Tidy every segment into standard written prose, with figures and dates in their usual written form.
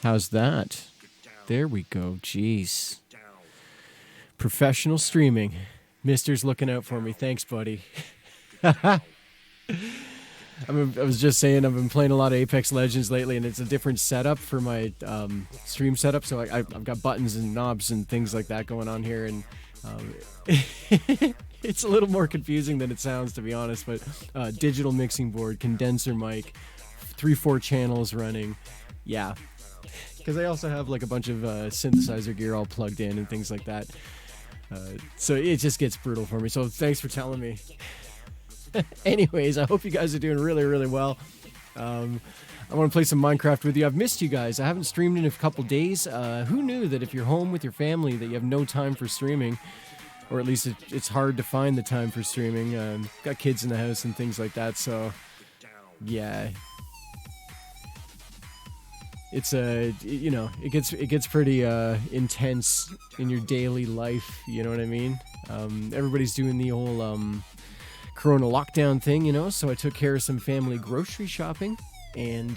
How's that? There we go. Jeez. Professional streaming. Mister's looking out for me. Thanks, buddy. I was just saying I've been playing a lot of Apex Legends lately, and it's a different setup for my stream setup. So I've got buttons and knobs and things like that going on here, and it's a little more confusing than it sounds, to be honest. But digital mixing board, condenser mic, 3-4 channels running. Yeah. Because I also have like a bunch of synthesizer gear all plugged in and things like that. So it just gets brutal for me. So thanks for telling me. Anyways, I hope you guys are doing really, really well. I want to play some Minecraft with you. I've missed you guys. I haven't streamed in a couple days. Who knew that if you're home with your family that you have no time for streaming? Or at least it's hard to find the time for streaming. Got kids in the house and things like that. So, yeah. It's it gets pretty intense in your daily life, you know what I mean? Everybody's doing the whole Corona lockdown thing, you know, so I took care of some family grocery shopping, and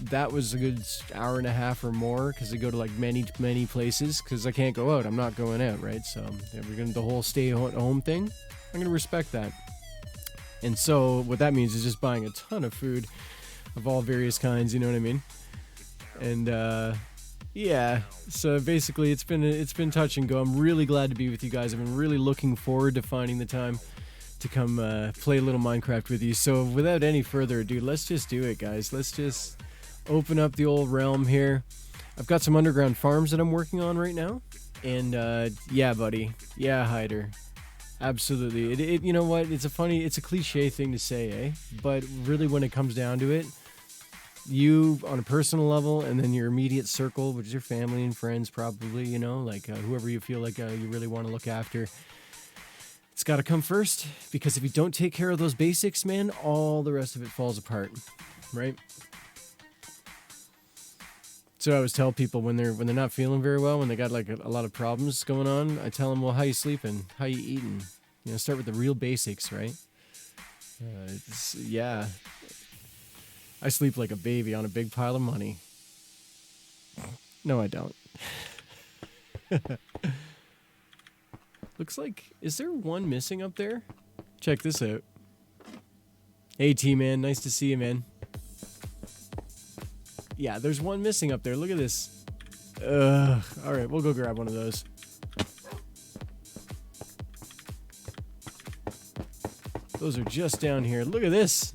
that was a good hour and a half or more, because I go to like many places, because I can't go out. I'm not going out, right? So we're going to the whole stay at home thing. I'm going to respect that. And so what that means is just buying a ton of food of all various kinds, you know what I mean? And yeah, so basically it's been touch and go. I'm really glad to be with you guys. I've been really looking forward to finding the time to come play a little Minecraft with you. So without any further ado, let's just do it, guys. Let's just open up the old realm here. I've got some underground farms that I'm working on right now, and yeah, buddy, yeah, Hyder, absolutely. It you know what? It's a cliche thing to say, eh? But really, when it comes down to it, you on a personal level, and then your immediate circle, which is your family and friends, probably, you know, like whoever you feel like you really want to look after, it's got to come first, because if you don't take care of those basics, man, all the rest of it falls apart, right? So I always tell people when they're not feeling very well, when they got like a lot of problems going on, I tell them, well, how you sleeping, how you eating, you know, start with the real basics, right? Yeah, I sleep like a baby on a big pile of money. No, I don't. Looks like, is there one missing up there? Check this out. Hey, T-Man, nice to see you, man. Yeah, there's one missing up there. Look at this. Alright, we'll go grab one of those. Those are just down here. Look at this.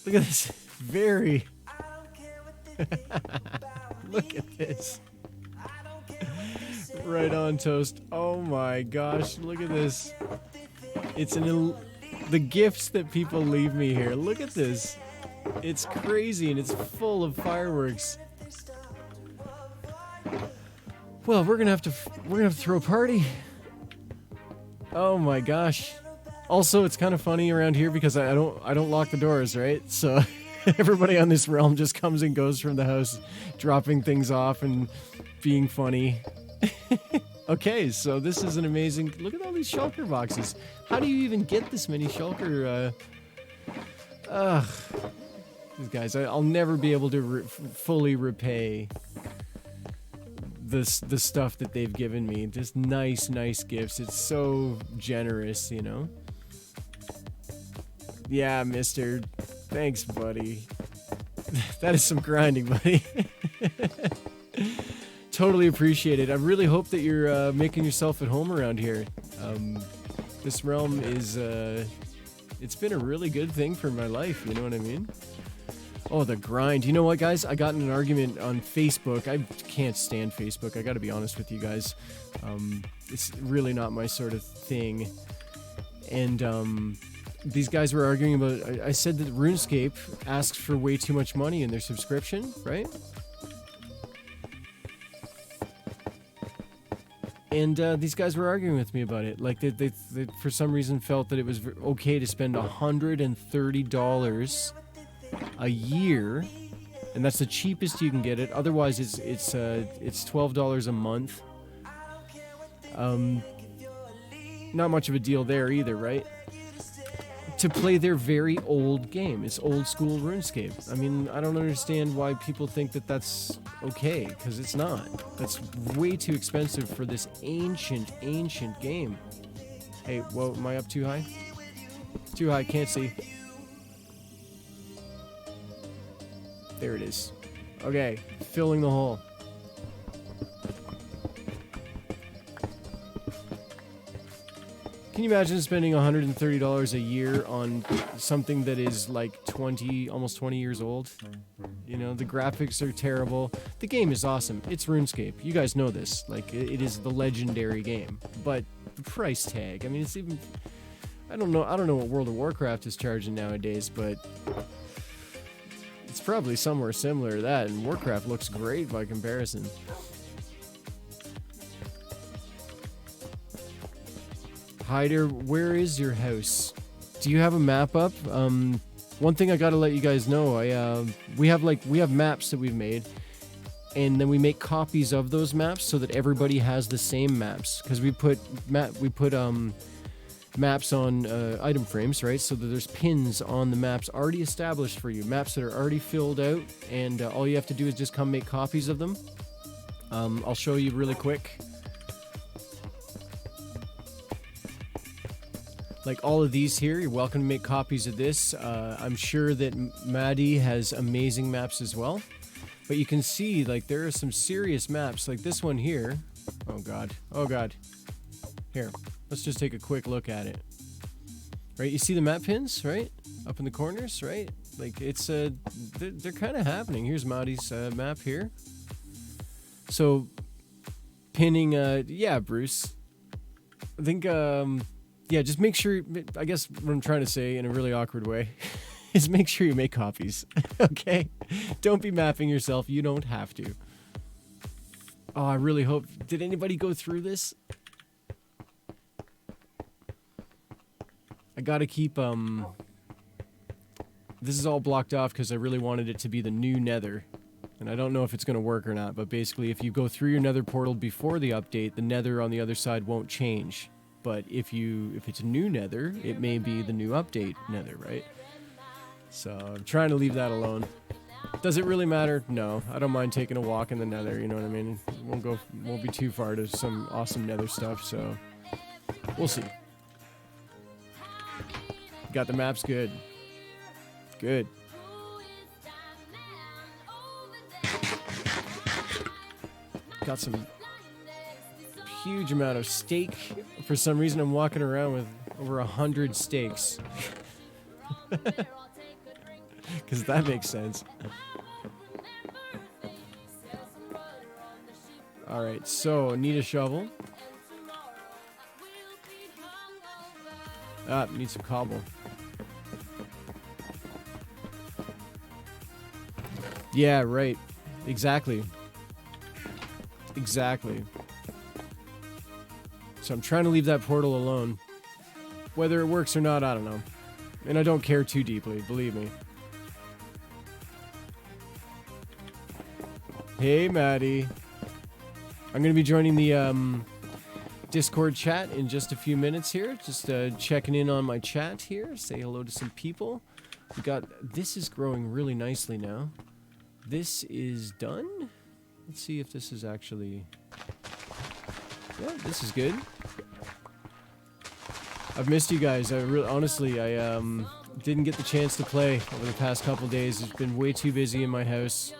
Look at this. Very. Look at this. Right on, Toast. Oh my gosh, look at this. It's the gifts that people leave me here. Look at this. It's crazy, and it's full of fireworks. Well, we're gonna have to throw a party. Oh my gosh. Also, it's kind of funny around here because I don't lock the doors, right? So everybody on this realm just comes and goes from the house, dropping things off and being funny. Okay, so this is an amazing... Look at all these shulker boxes. How do you even get this many shulker... These guys, I'll never be able to fully repay the stuff that they've given me. Just nice gifts. It's so generous, you know? Yeah, mister. Thanks, buddy. That is some grinding, buddy. Totally appreciate it. I really hope that you're making yourself at home around here. This realm is... it's been a really good thing for my life, you know what I mean? Oh, the grind. You know what, guys? I got in an argument on Facebook. I can't stand Facebook. I gotta be honest with you guys. It's really not my sort of thing. And these guys were arguing about... I said that RuneScape asks for way too much money in their subscription, right? And these guys were arguing with me about it. Like, they for some reason felt that it was okay to spend $130 a year, and that's the cheapest you can get it. Otherwise, it's $12 a month. Not much of a deal there either, right? to play their very old game. It's old school RuneScape. I mean, I don't understand why people think that that's okay, because it's not. That's way too expensive for this ancient game. Hey, whoa, am I up too high? Too high, can't see. There it is. Okay, filling the hole. Can you imagine spending $130 a year on something that is like almost 20 years old? You know, the graphics are terrible. The game is awesome. It's RuneScape. You guys know this. Like, it is the legendary game. But the price tag, I mean, it's even... I don't know what World of Warcraft is charging nowadays, but it's probably somewhere similar to that, and Warcraft looks great by comparison. Hyder, where is your house? Do you have a map up? One thing I gotta let you guys know, we have maps that we've made, and then we make copies of those maps so that everybody has the same maps, because we put maps on item frames, right? So that there's pins on the maps already established for you, maps that are already filled out, and all you have to do is just come make copies of them. I'll show you really quick. Like all of these here, you're welcome to make copies of this. I'm sure that Maddie has amazing maps as well. But you can see, like, there are some serious maps, like this one here. Oh god, oh god. Here, let's just take a quick look at it. Right, you see the map pins, right? Up in the corners, right? Like, it's, they're kind of happening. Here's Maddie's map here. So, pinning, yeah, Bruce. I think, yeah, just make sure, I guess what I'm trying to say in a really awkward way is make sure you make copies, okay? Don't be mapping yourself. You don't have to. Oh, I really hope... Did anybody go through this? I gotta keep, this is all blocked off because I really wanted it to be the new Nether. And I don't know if it's going to work or not, but basically if you go through your Nether portal before the update, the Nether on the other side won't change. But if it's a new Nether, it may be the new update Nether, right? So I'm trying to leave that alone. Does it really matter? No. I don't mind taking a walk in the Nether, you know what I mean? Won't be too far to some awesome Nether stuff, so we'll see. Got the maps good. Good. Got some huge amount of steak. For some reason, I'm walking around with over 100 steaks. Because that makes sense. Alright, so, need a shovel. Ah, need some cobble. Yeah, right. Exactly. Exactly. So I'm trying to leave that portal alone. Whether it works or not, I don't know. And I don't care too deeply, believe me. Hey, Maddie. I'm going to be joining the Discord chat in just a few minutes here. Just checking in on my chat here. Say hello to some people. We got... This is growing really nicely now. This is done. Let's see if this is actually... Yeah, this is good. I've missed you guys. Honestly, I didn't get the chance to play over the past couple days. It's been way too busy in my house.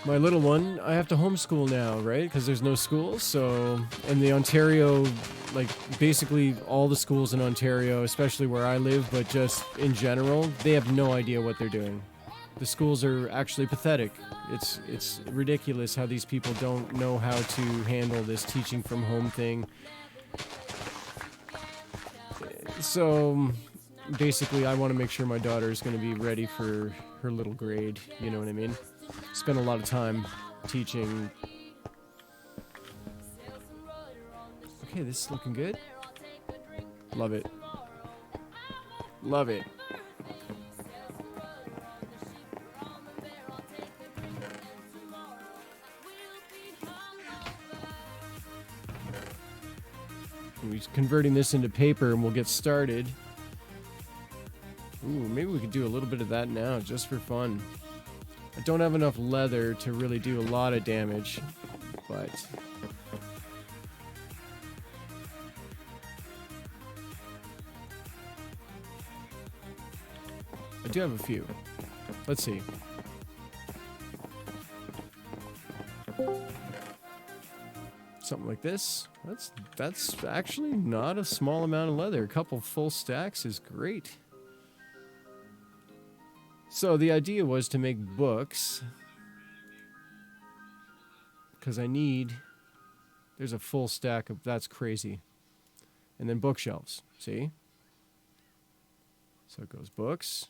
My little one, I have to homeschool now, right? Because there's no school, so... And the Ontario, like, basically all the schools in Ontario, especially where I live, but just in general, they have no idea what they're doing. The schools are actually pathetic. It's ridiculous how these people don't know how to handle this teaching from home thing. So, basically, I want to make sure my daughter is going to be ready for her little grade, you know what I mean? Spend a lot of time teaching. Okay, this is looking good. Love it. Love it. We're converting this into paper, and we'll get started. Ooh, maybe we could do a little bit of that now, just for fun. I don't have enough leather to really do a lot of damage, but... I do have a few. Let's see. Something like this. That's actually not a small amount of leather. A couple full stacks is great. So the idea was to make books, because I need, there's a full stack of, that's crazy. And then bookshelves, see? So it goes books.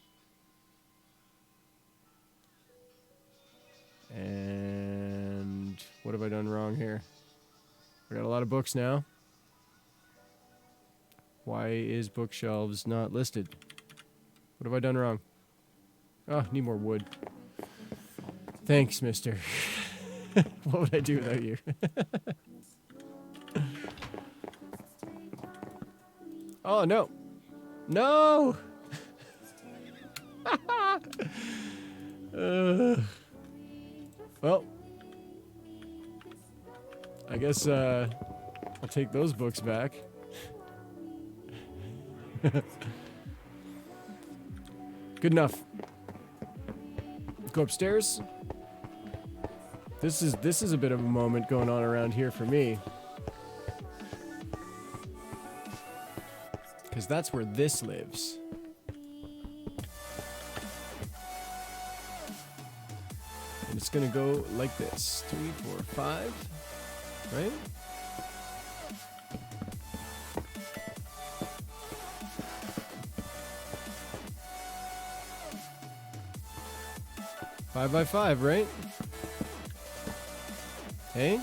And what have I done wrong here? I got a lot of books now. Why is bookshelves not listed? What have I done wrong? Oh, need more wood. Thanks, mister. What would I do without you? Oh, no. No! Well, I guess I'll take those books back. Good enough. Go upstairs. This is a bit of a moment going on around here for me. Because that's where this lives. And it's gonna go like this. 3, 4, 5. Right? Five by 5, right? Hey?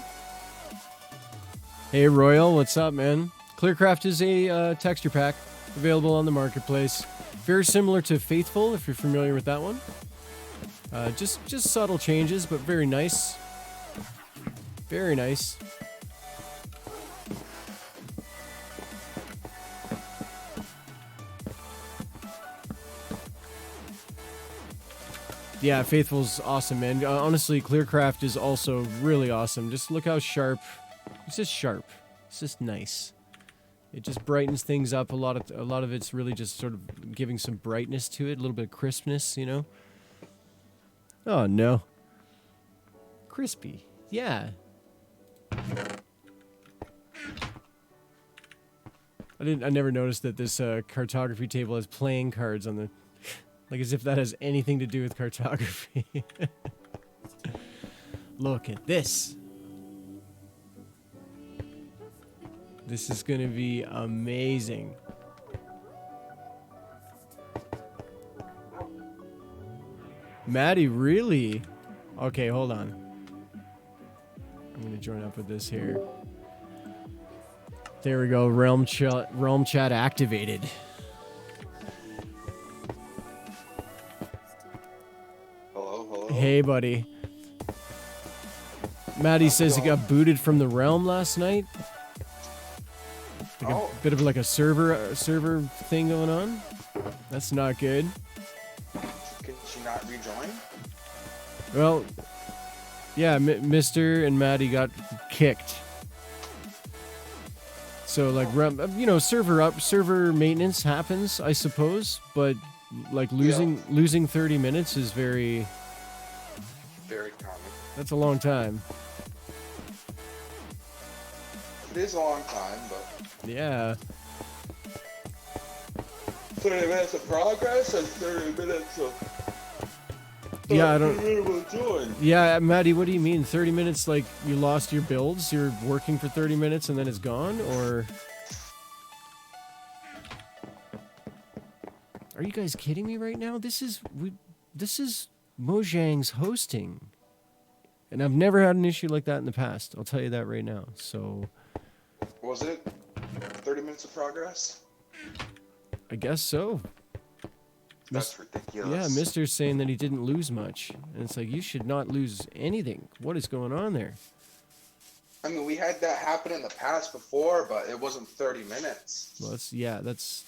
Hey, Royal, what's up, man? CLEARCRAFT is a texture pack available on the marketplace. Very similar to Faithful, if you're familiar with that one. Just subtle changes, but very nice. Very nice. Yeah, Faithful's awesome, man. Honestly, CLEARCRAFT is also really awesome. Just look how sharp. It's just sharp. It's just nice. It just brightens things up. A lot of it's really just sort of giving some brightness to it, a little bit of crispness, you know. Oh no. Crispy. Yeah. I never noticed that this cartography table has playing cards on the, like as if that has anything to do with cartography. Look at this. This is gonna be amazing. Maddie, really? Okay, hold on. I'm gonna join up with this here. There we go. Realm chat activated. Hello. Hey, buddy. Maddie says he got booted from the realm last night. Like a bit of like a server thing going on. That's not good. Can she not rejoin? Well, yeah, Mr. and Maddie got kicked. So like, you know, server maintenance happens, I suppose, but like losing 30 minutes is very common. That's a long time. It is a long time, but yeah. 30 minutes of progress and 30 minutes of yeah, I don't. Yeah, Maddie, what do you mean? 30 minutes? Like you lost your builds? You're working for 30 minutes and then it's gone, or? Are you guys kidding me right now? This is Mojang's hosting, and I've never had an issue like that in the past. I'll tell you that right now. So. Was it 30 minutes of progress? I guess so. That's ridiculous. Yeah, Mister's saying that he didn't lose much. And it's like, you should not lose anything. What is going on there? I mean, we had that happen in the past before, but it wasn't 30 minutes. Well, that's.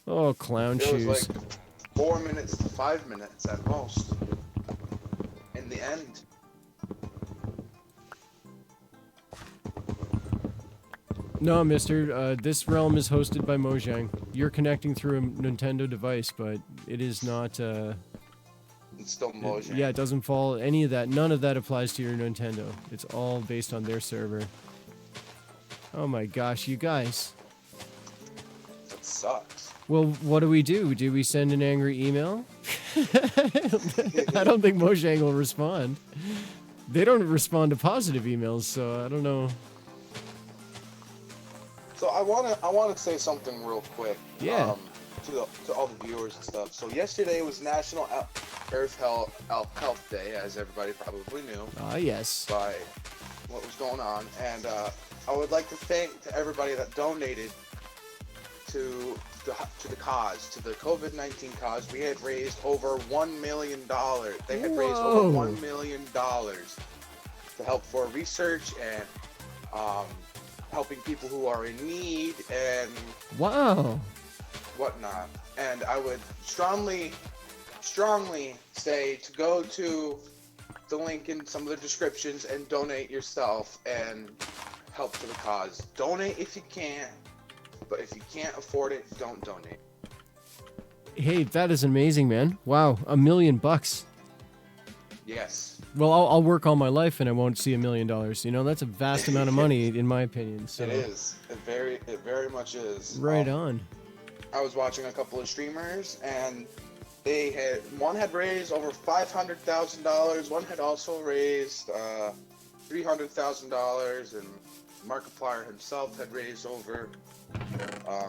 Oh, clown It was like shoes. 4 minutes to 5 minutes at most. In the end. No, mister, this realm is hosted by Mojang. You're connecting through a Nintendo device, but it is not, It's still Mojang. yeah, it doesn't fall, any of that, none of that applies to your Nintendo. It's all based on their server. Oh my gosh, you guys. That sucks. Well, what do? Do we send an angry email? I don't think Mojang will respond. They don't respond to positive emails, so I don't know. So I wanna say something real quick. Yeah. To all the viewers and stuff. So yesterday was National Earth Health Day, as everybody probably knew. Ah, yes. By what was going on, and I would like to thank to everybody that donated to the cause, to the COVID-19 cause. We had raised over $1 million. They had raised over $1 million to help for research and helping people who are in need and whatnot. And I would strongly say to go to the link in some of the descriptions and donate yourself and help to the cause. Donate if you can, but if you can't afford it, don't donate. Hey, that is amazing, man. Wow, $1 million. Yes. Well, I'll work all my life and I won't see $1 million. You know, that's a vast amount of money, in my opinion. So. It is. It very much is. Right on. I was watching a couple of streamers, and one had raised over $500,000. One had also raised $300,000, and Markiplier himself had raised over a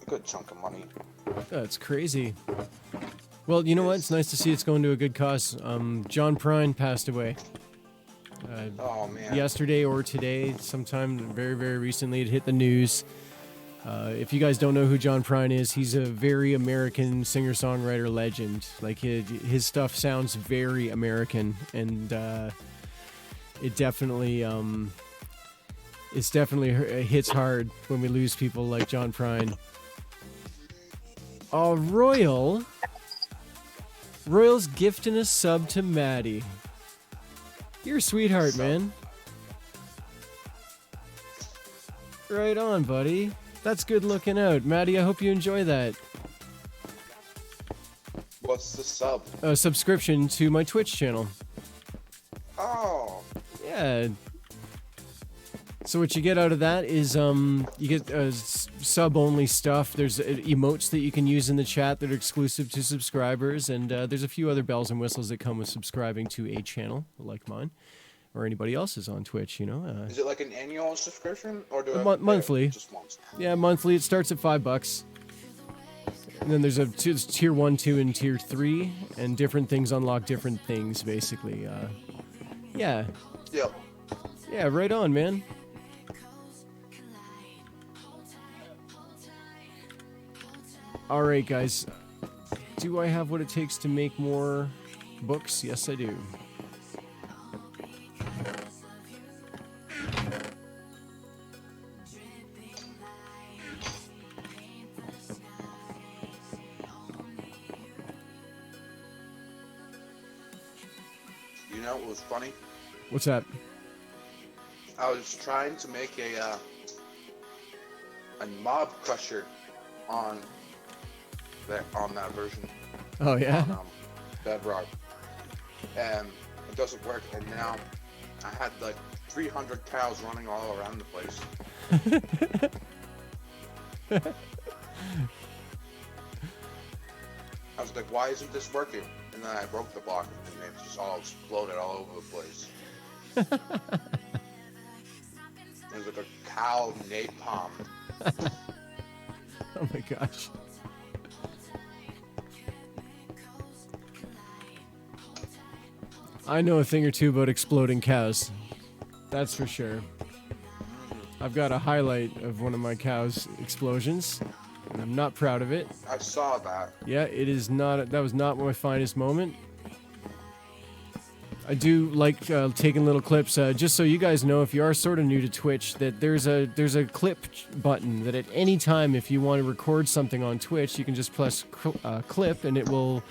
good chunk of money. That's crazy. Well, you know what? It's nice to see it's going to a good cause. John Prine passed away. Oh man. Yesterday or today, sometime very, very recently, it hit the news. If you guys don't know who John Prine is, he's a very American singer-songwriter legend. Like his stuff sounds very American, and it definitely hits hard when we lose people like John Prine. Royal's gifting a sub to Maddie. You're a sweetheart, man. Right on, buddy. That's good looking out. Maddie, I hope you enjoy that. What's the sub? A subscription to my Twitch channel. Oh. Yeah. So what you get out of that is you get sub-only stuff. There's emotes that you can use in the chat that are exclusive to subscribers, and there's a few other bells and whistles that come with subscribing to a channel like mine or anybody else's on Twitch. You know. Is it like an annual subscription or monthly? Just once. Yeah, monthly. It starts at $5. And then there's tier 1, 2, and tier 3, and different things unlock different things, basically. Yeah. Yep. Yeah, right on, man. Alright, guys. Do I have what it takes to make more books? Yes, I do. You know what was funny? What's that? I was trying to make a mob crusher on that version. Oh, yeah? On, Bedrock. And it doesn't work, and now I had like 300 cows running all around the place. I was like, why isn't this working? And then I broke the block and it just all exploded all over the place. It was like a cow napalm. Oh my gosh. I know a thing or two about exploding cows. That's for sure. I've got a highlight of one of my cows' explosions. and I'm not proud of it. I saw that. Yeah, it is not. That was not my finest moment. I do like taking little clips, just so you guys know, if you are sort of new to Twitch, that there's a clip button that at any time, if you want to record something on Twitch, you can just press clip, and it will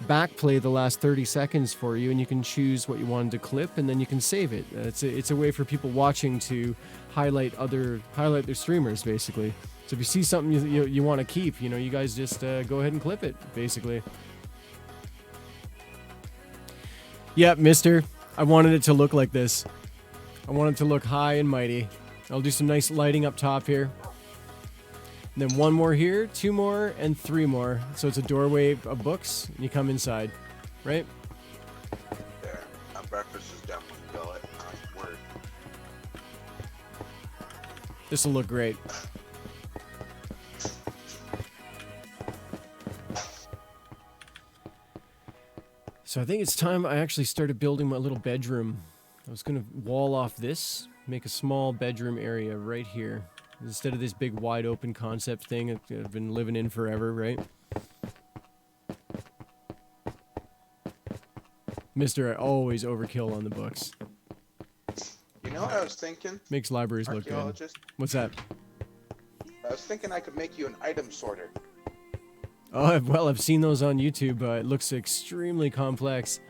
backplay the last 30 seconds for you, and you can choose what you wanted to clip, and then you can save it. It's a way for people watching to highlight their streamers, basically. So if you see something you want to keep, you guys just go ahead and clip it, basically. Yep, mister. I wanted it to look like this. I want it to look high and mighty. I'll do some nice lighting up top here. And then one more here, two more, and three more. So it's a doorway of books, and you come inside, right? There. My breakfast is done with billet. Word. This will look great. So I think it's time I actually started building my little bedroom. I was going to wall off this, make a small bedroom area right here. Instead of this big wide open concept thing I've been living in forever, right? Mister, I always overkill on the books. You know what I was thinking? Makes libraries look good. What's that? I was thinking I could make you an item sorter. Oh, well, I've seen those on YouTube. It looks extremely complex.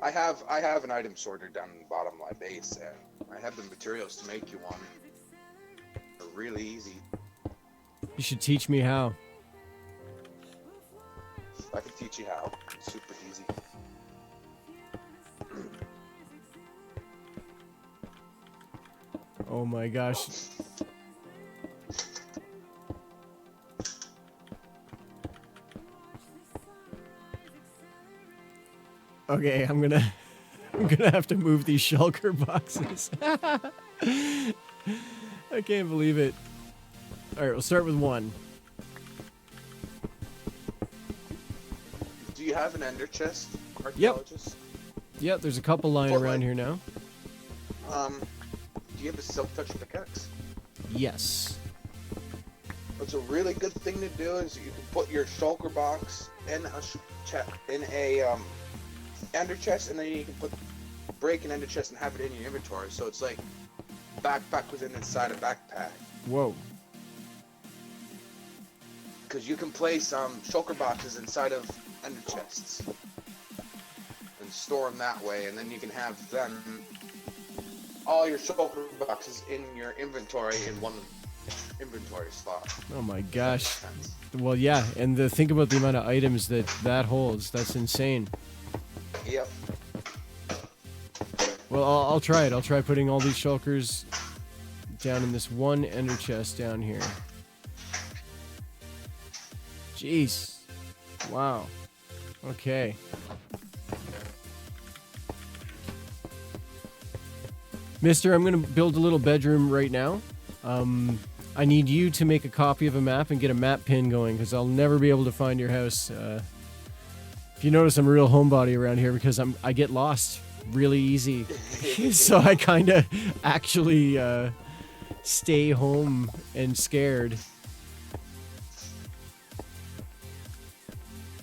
I have an item sorter down in the bottom of my base, and I have the materials to make you one. They're really easy. You should teach me how. I can teach you how. It's super easy. Oh my gosh. Okay, I'm gonna have to move these shulker boxes. I can't believe it. Alright, we'll start with one. Do you have an ender chest, archaeologist? Yep, there's a couple lying around here now. Do you have a silk touch pickaxe? Yes. What's a really good thing to do is you can put your shulker box in a ender chest, and then you can break an ender chest and have it in your inventory. So it's like backpack within inside a backpack. Whoa. Because you can place shulker boxes inside of ender chests and store them that way, and then you can have them all your shulker boxes in your inventory in one inventory slot. Oh my gosh. Well, yeah, and think about the amount of items that holds. That's insane. Yep. Well, I'll try it. I'll try putting all these shulkers down in this one ender chest down here. Jeez. Wow. Okay. Mister, I'm going to build a little bedroom right now. I need you to make a copy of a map and get a map pin going, because I'll never be able to find your house. If you notice, I'm a real homebody around here because I get lost really easy. So I kind of actually stay home and scared.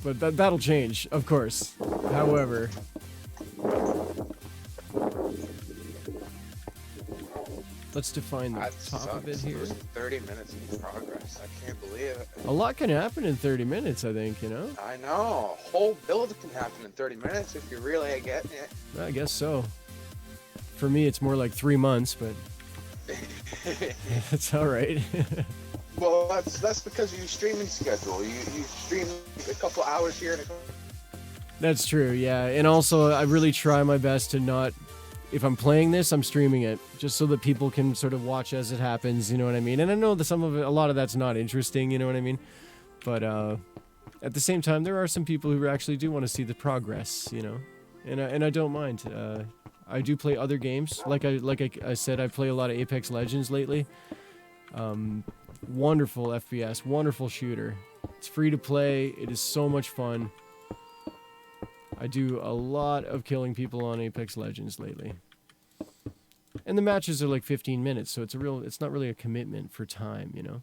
But that'll change, of course. However, let's define the top of it here. 30 minutes in progress. I can't believe it. A lot can happen in 30 minutes, I think, you know? I know. A whole build can happen in 30 minutes if you really get it. I guess so. For me, it's more like 3 months, but that's all right. Well, that's because of your streaming schedule. You stream a couple hours here and a couple. That's true, yeah. And also, I really try my best to not. If I'm playing this, I'm streaming it just so that people can sort of watch as it happens. You know what I mean? And I know that a lot of that's not interesting. You know what I mean? But at the same time, there are some people who actually do want to see the progress. You know, and I don't mind. I do play other games. Like I said, I play a lot of Apex Legends lately. Wonderful FPS, wonderful shooter. It's free to play. It is so much fun. I do a lot of killing people on Apex Legends lately. And the matches are like 15 minutes, so it's not really a commitment for time, you know.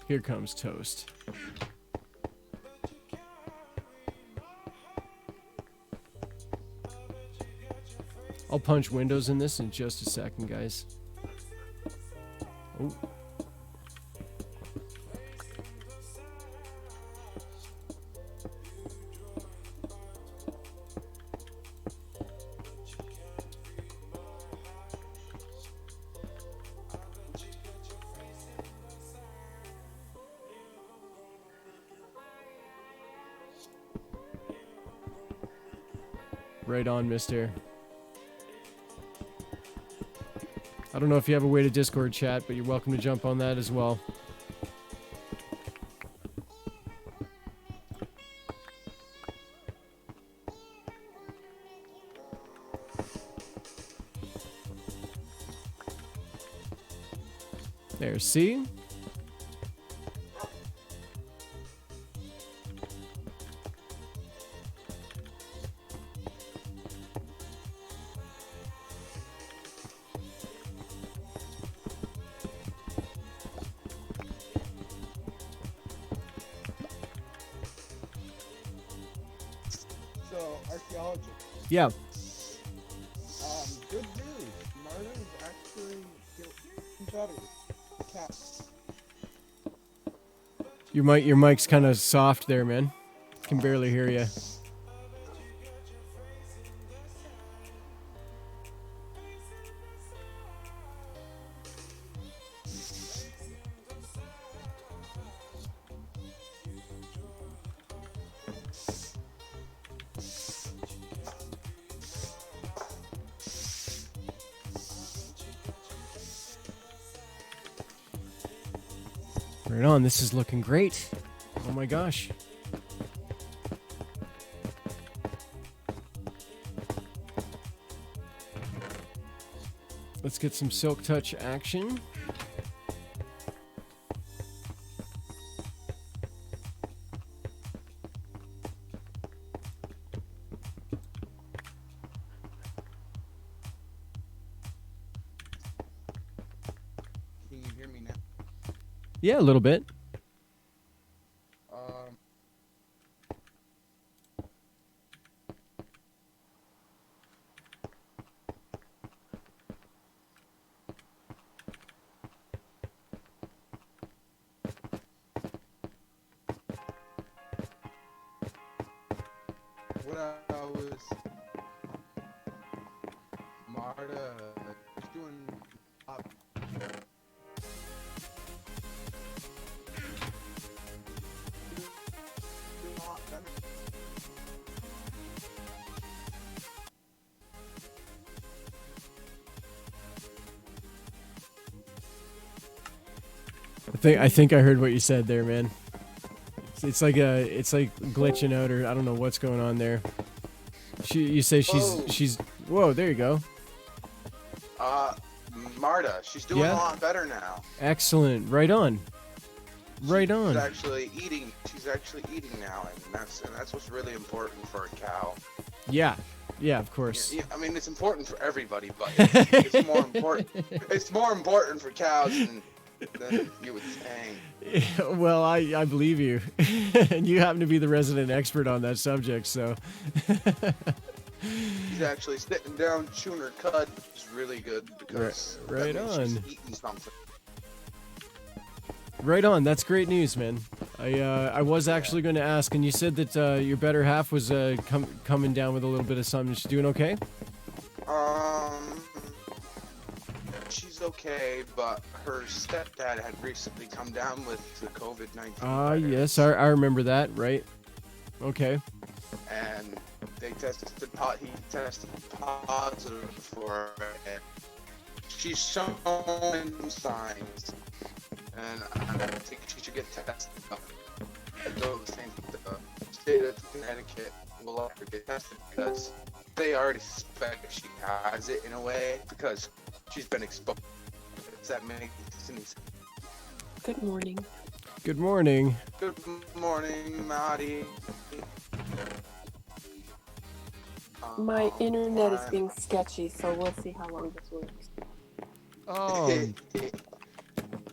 Here comes toast. I'll punch windows in this in just a second, guys. Oh. Right on, mister. I don't know if you have a way to Discord chat, but you're welcome to jump on that as well. There, see? So, archaeology. Yeah. Good news. Marta is actually better. Cat. Your mic's kind of soft there, man. Can barely hear you. Right on, this is looking great. Oh my gosh. Let's get some silk touch action. Can you hear me now? Yeah, a little bit. What I was Marta is doing I think I heard what you said there, man. It's like glitching out, or I don't know what's going on there. You say she's whoa, there you go. Marta, she's doing a lot better now. Excellent. Right on. Right on. She's actually eating now, and that's what's really important for a cow. Yeah. Yeah, of course. Yeah, I mean, it's important for everybody, but it's more important. It's more important for cows than you would think. Well, I believe you, and you happen to be the resident expert on that subject, so. She's actually sitting down, chewing her cud, which is really good because right on. She's eating something. Right on. That's great news, man. I was actually going to ask, and you said that your better half was coming down with a little bit of something. She's doing okay? She's okay, but her stepdad had recently come down with the COVID-19. Yes, I remember that. Right. Okay. And he tested positive for it. She's showing signs, and I think she should get tested. I don't think the state of Connecticut will let her get tested because they already suspect she has it in a way because she's been exposed. Does that make sense? Good morning. Good morning. Good morning, Maddie. My internet is being sketchy, so we'll see how long this works. Oh.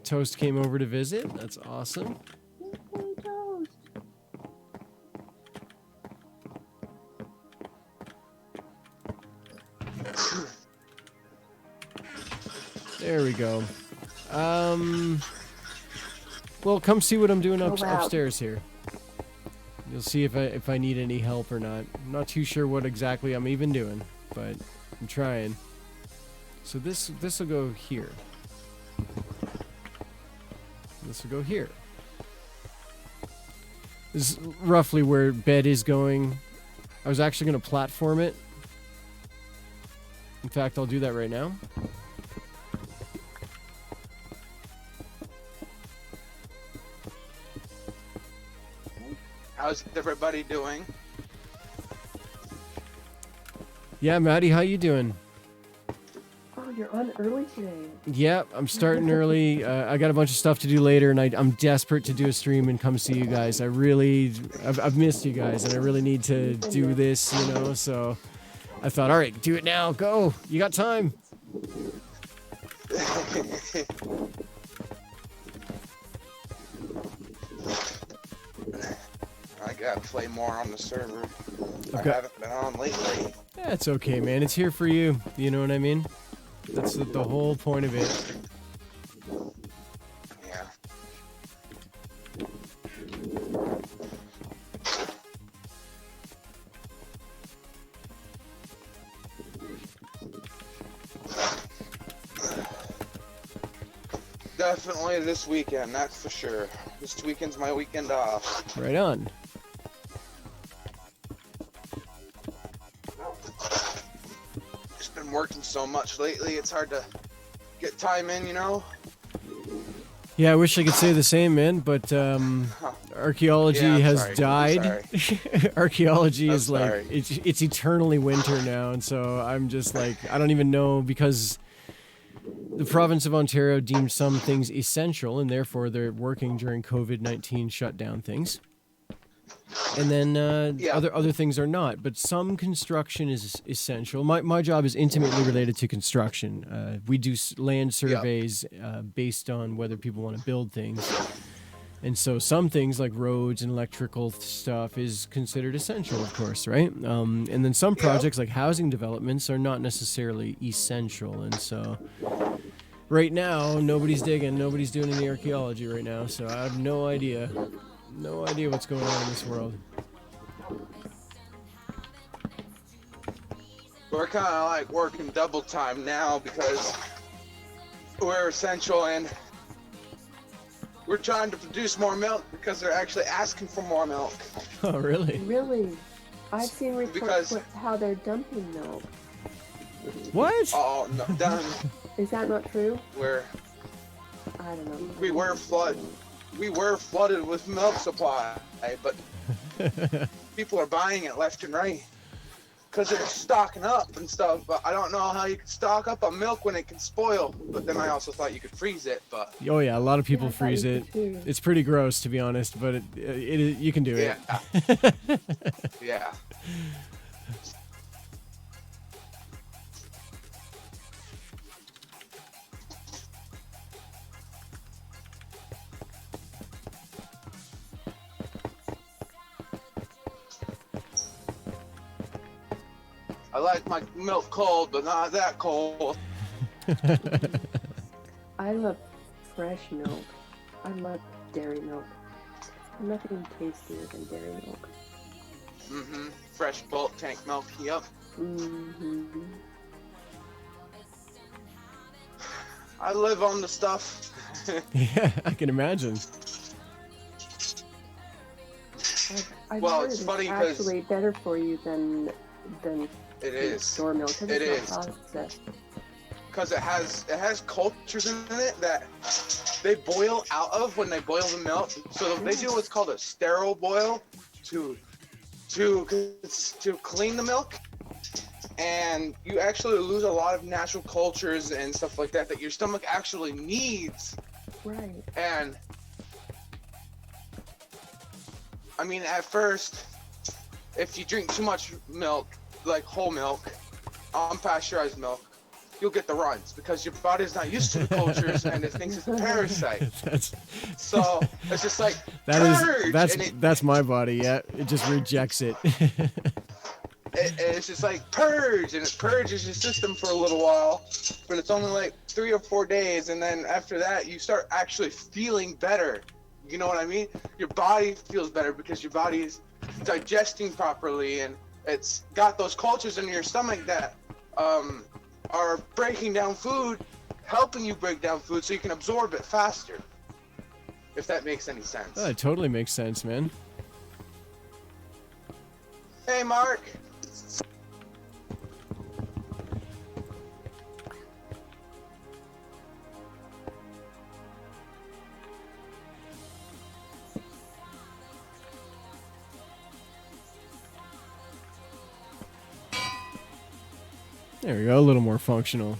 Toast came over to visit. That's awesome. Yay, toast. There we go. Well, come see what I'm doing Oh, wow. upstairs here. You'll see if I need any help or not. I'm not too sure what exactly I'm even doing, but I'm trying. So this will go here. This will go here. This is roughly where bed is going. I was actually going to platform it. In fact, I'll do that right now. How's everybody doing? Yeah, Maddie, how you doing? Oh, you're on early today. Yep, I'm starting early. I got a bunch of stuff to do later, and I'm desperate to do a stream and come see you guys. I've missed you guys, and I really need to do this, you know, so I thought, all right, do it now, go. You got time. I gotta play more on the server. I haven't been on lately. Yeah, it's okay, man. It's here for you. You know what I mean? That's the whole point of it. Yeah. Definitely this weekend, that's for sure. This weekend's my weekend off. Right on. Just been working so much lately, it's hard to get time in, you know? Yeah, I wish I could say the same, man, but archaeology Yeah, I'm has sorry. I'm died. sorry. Archaeology I'm is like sorry. it's eternally winter now, and so I'm just like I don't even know because the province of Ontario deemed some things essential, and therefore they're working during COVID-19 shutdown things. And then Yeah. other things are not, but some construction is essential. My job is intimately related to construction. We do land surveys based on whether people want to build things. And so some things like roads and electrical stuff is considered essential, of course, right? And then some projects like housing developments are not necessarily essential. And so right now, nobody's digging, nobody's doing any archaeology right now. So I have no idea. No idea what's going on in this world. We're kind of like working double time now because we're essential and we're trying to produce more milk because they're actually asking for more milk. Oh, really? Really? I've seen reports Because- with how they're dumping milk. What? Oh, no, done. Is that not true? We're I don't know. we were flooded with milk supply, but people are buying it left and right because they're stocking up and stuff. But I don't know how you can stock up on milk when it can spoil. But then I also thought you could freeze it. But Oh yeah, a lot of people Yeah, I thought freeze you it. could too. It's pretty gross, to be honest, but it you can do it. yeah, yeah. I like my milk cold, but not that cold. I love fresh milk. I love dairy milk. Nothing tastier than dairy milk. Mm-hmm. Fresh bulk tank milk. Yep. Mm-hmm. I live on the stuff. Yeah, I can imagine. I've Well, heard it's funny 'cause- actually better for you than It the is. store milk. 'Cause It it's is. not processed. Because it has cultures in it that they boil out of when they boil the milk. So they do what's called a sterile boil to clean the milk, and you actually lose a lot of natural cultures and stuff like that your stomach actually needs. Right. And I mean, at first, if you drink too much milk, like whole milk, unpasteurized milk, you'll get the runs because your body's not used to the cultures and it thinks it's a parasite. So it's just like that's my body. Yeah, it just rejects it. It's just like purge, and it purges your system for a little while, but it's only like 3 or 4 days, and then after that you start actually feeling better. You know what I mean? Your body feels better because your body is digesting properly, and it's got those cultures in your stomach that are breaking down food, helping you break down food so you can absorb it faster. If that makes any sense. Oh, it totally makes sense, man. Hey, Mark. There we go, a little more functional.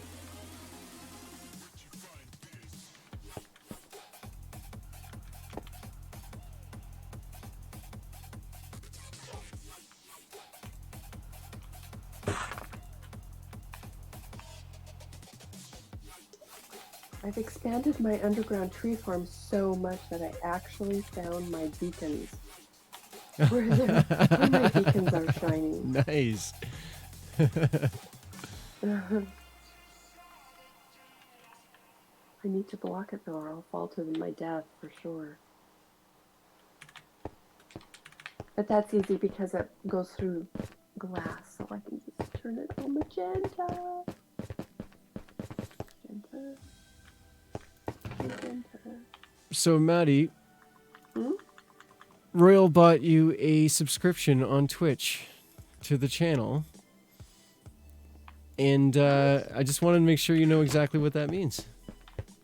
I've expanded my underground tree farm so much that I actually found my beacons. Where my beacons are shining. Nice. I need to block it though, or I'll fall to my death for sure. But that's easy because it goes through glass, so I can just turn it to magenta. Magenta. So, Maddie, Hmm? Royal bought you a subscription on Twitch to the channel. And I just wanted to make sure you know exactly what that means.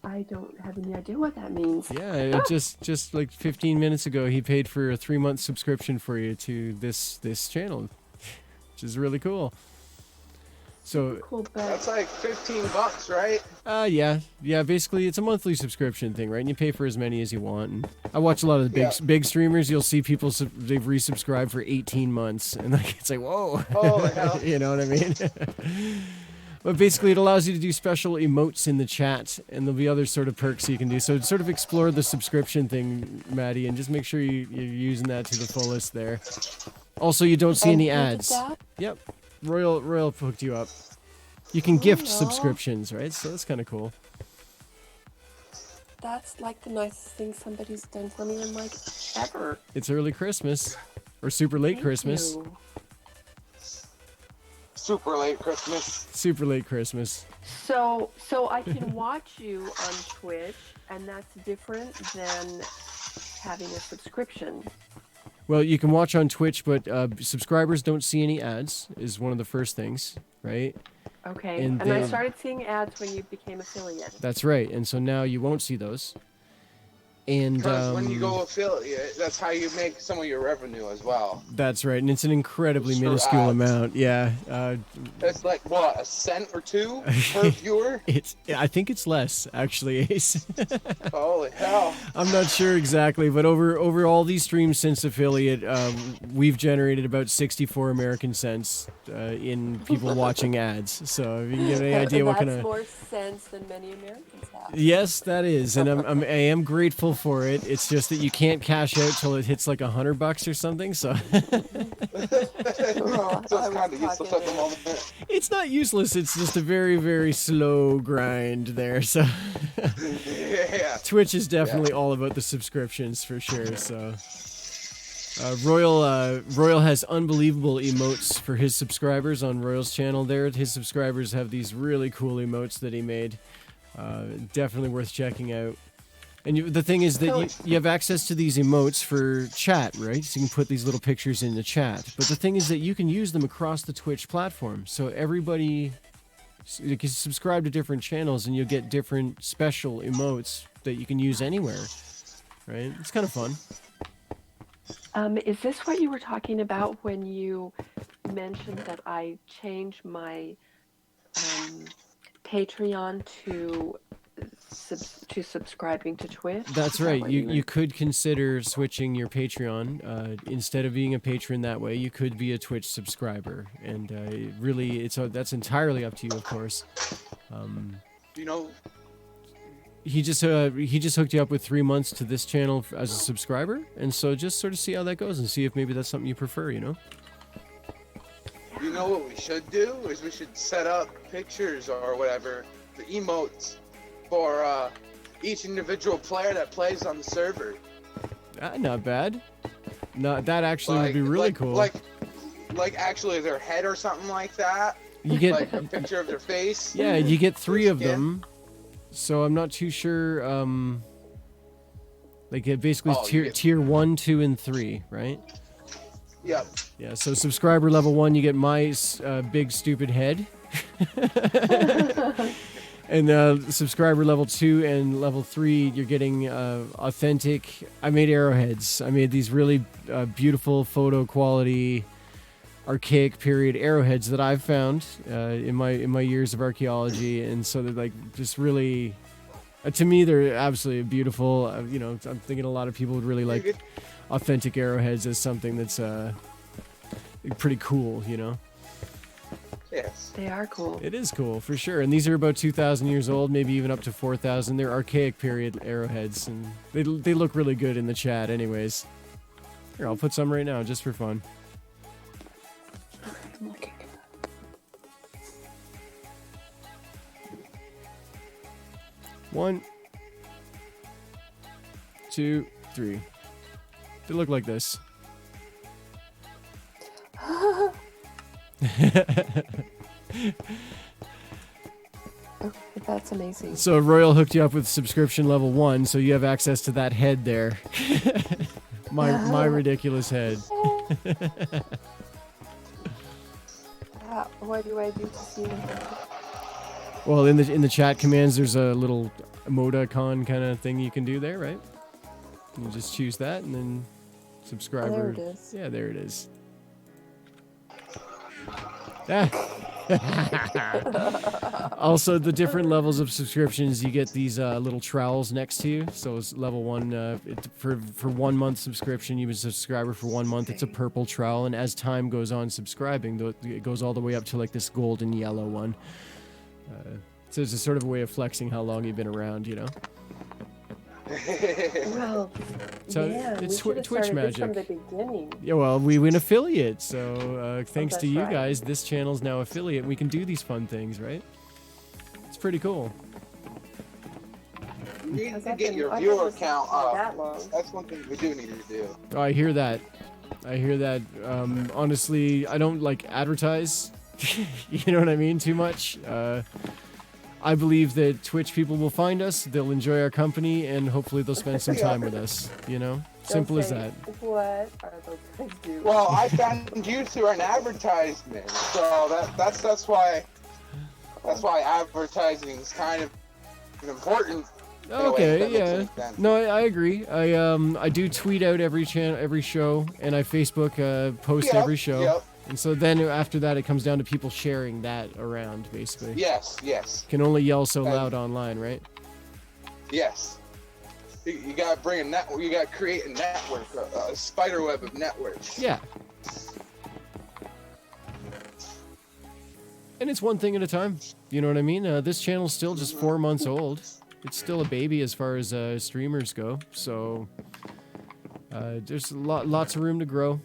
I don't have any idea what that means. Yeah, it just like 15 minutes ago, he paid for a 3-month subscription for you to this channel, which is really cool. So Cool, but That's like $15, right? yeah. Basically, it's a monthly subscription thing, right? And you pay for as many as you want. And I watch a lot of the big streamers. You'll see people they've resubscribed for 18 months, and like it's like whoa, Holy hell. you know what I mean? But basically, it allows you to do special emotes in the chat, and there'll be other sort of perks you can do. So sort of explore the subscription thing, Maddie, and just make sure you're using that to the fullest there. Also, you don't see any ads. Yep. Royal hooked you up. You can gift subscriptions, right? So that's kind of cool. that's like the nicest thing somebody's done for me in like ever. It's early Christmas. Or super late Thank Christmas. you. Super late Christmas. Super late Christmas. So I can watch you on Twitch, and that's different than having a subscription. Well, you can watch on Twitch, but subscribers don't see any ads, is one of the first things, right? Okay, And and I then- started seeing ads when you became affiliate. That's right. And so now you won't see those. And Because when you go affiliate, that's how you make some of your revenue as well. that's right. And it's an incredibly Through minuscule ads. amount. Yeah. It's like, what, a cent or two per viewer? I think it's less, actually, Ace. Holy hell. I'm not sure exactly, but over all these streams since affiliate, we've generated about 64 American cents in people watching ads. So if you can get any idea what kind That's of... more sense than many Americans have. Yes, that is, and I am grateful for it. It's just that you can't cash out till it hits like $100 or something. So So it's kind of useless at the moment. it's not useless. It's just a very, very slow grind there. So Yeah. Twitch is definitely all about the subscriptions for sure. So Royal has unbelievable emotes for his subscribers on Royal's channel. There, his subscribers have these really cool emotes that he made. Definitely worth checking out. And the thing is that you have access to these emotes for chat, right? So you can put these little pictures in the chat. But the thing is that you can use them across the Twitch platform. So everybody, you can subscribe to different channels and you'll get different special emotes that you can use anywhere, right? It's kind of fun. Is this what you were talking about when you mentioned that I changed my Patreon to to subscribing to Twitch? That's Is that right. what You could consider switching your Patreon. Instead of being a patron that way, you could be a Twitch subscriber, and that's entirely up to you, of course. You know, He just hooked you up with 3 months to this channel as a subscriber, and so just sort of see how that goes and see if maybe that's something you prefer. you know what we should do is we should set up pictures or whatever, the emotes for each individual player that plays on the server. Not bad. No, that actually would be really cool. Like actually their head or something like that. You get like a picture of their face. Yeah, you get 3 of skin. them. So I'm not too sure. Basically tier 1, 2, and 3, right? Yep. Yeah. So subscriber level 1, you get my big stupid head. And subscriber level 2 and level 3, you're getting authentic. I made arrowheads. I made these really beautiful photo quality, archaic period arrowheads that I've found in my years of archaeology, and so they're like just really, to me, they're absolutely beautiful. I'm thinking a lot of people would really like authentic arrowheads as something that's pretty cool. Yes. They are cool. It is cool, for sure. And these are about 2,000 years old, maybe even up to 4,000. They're archaic period arrowheads, and they look really good in the chat anyways. Here, I'll put some right now, just for fun. I'm looking. 1, 2, 3. They look like this. Okay, that's amazing. So Royal hooked you up with subscription level 1, so you have access to that head there. my ridiculous head. What do I do to see them? Well, in the chat commands, there's a little emoticon kind of thing you can do there, right? You just choose that, and then subscriber. Oh, there it is. Yeah, there it is. Ah. Also, the different levels of subscriptions, you get these little trowels next to you. So it's level 1 for 1 month subscription. You've been a subscriber for 1 month. It's a purple trowel, and as time goes on subscribing, it goes all the way up to like this golden yellow one. So it's a sort of a way of flexing how long you've been around, Well, So yeah, it's we should have Twitch started this magic. from the beginning. Yeah, well, we win affiliate, so thanks to that's you right. guys, this channel's now affiliate. We can do these fun things, right? It's pretty cool. You need Because to I've get been- your I've been viewer listening count for up. that long. That's one thing we do need to do. Oh, I hear that. Honestly, I don't like advertise. You know what I mean? Too much. I believe that Twitch people will find us, they'll enjoy our company, and hopefully they'll spend some time with us. Simple as that. What are those guys do? Well, I found you through an advertisement, so that's why advertising is kind of important. in a way, if Okay, that makes yeah. any sense. No, I agree. I do tweet out every show, and I Facebook post Yep, every show. Yep. And so then after that, it comes down to people sharing that around, basically. Yes. Can only yell so loud online, right? Yes. You gotta bring a network. You gotta create a network, a spider web of networks. Yeah. And it's one thing at a time. You know what I mean? This channel's still just 4 months old. It's still a baby as far as streamers go. So there's lots of room to grow.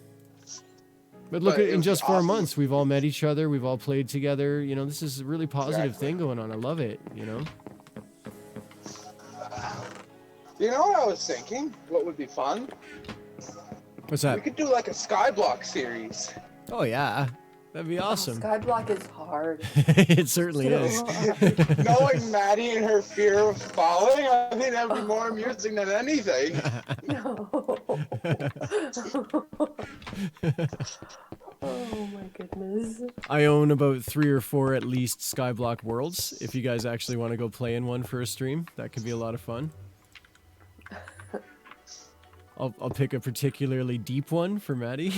But look, in just 4 months, we've all met each other. We've all played together. This is a really positive thing going on. I love it, You know what I was thinking? What would be fun? What's that? We could do like a Skyblock series. Oh, yeah. That'd be awesome. Skyblock is hard. It certainly is. Knowing Maddie and her fear of falling, I think that'd be more amusing than anything. No. Oh my goodness. I own about 3 or 4 at least Skyblock worlds. If you guys actually want to go play in one for a stream, that could be a lot of fun. I'll pick a particularly deep one for Maddie.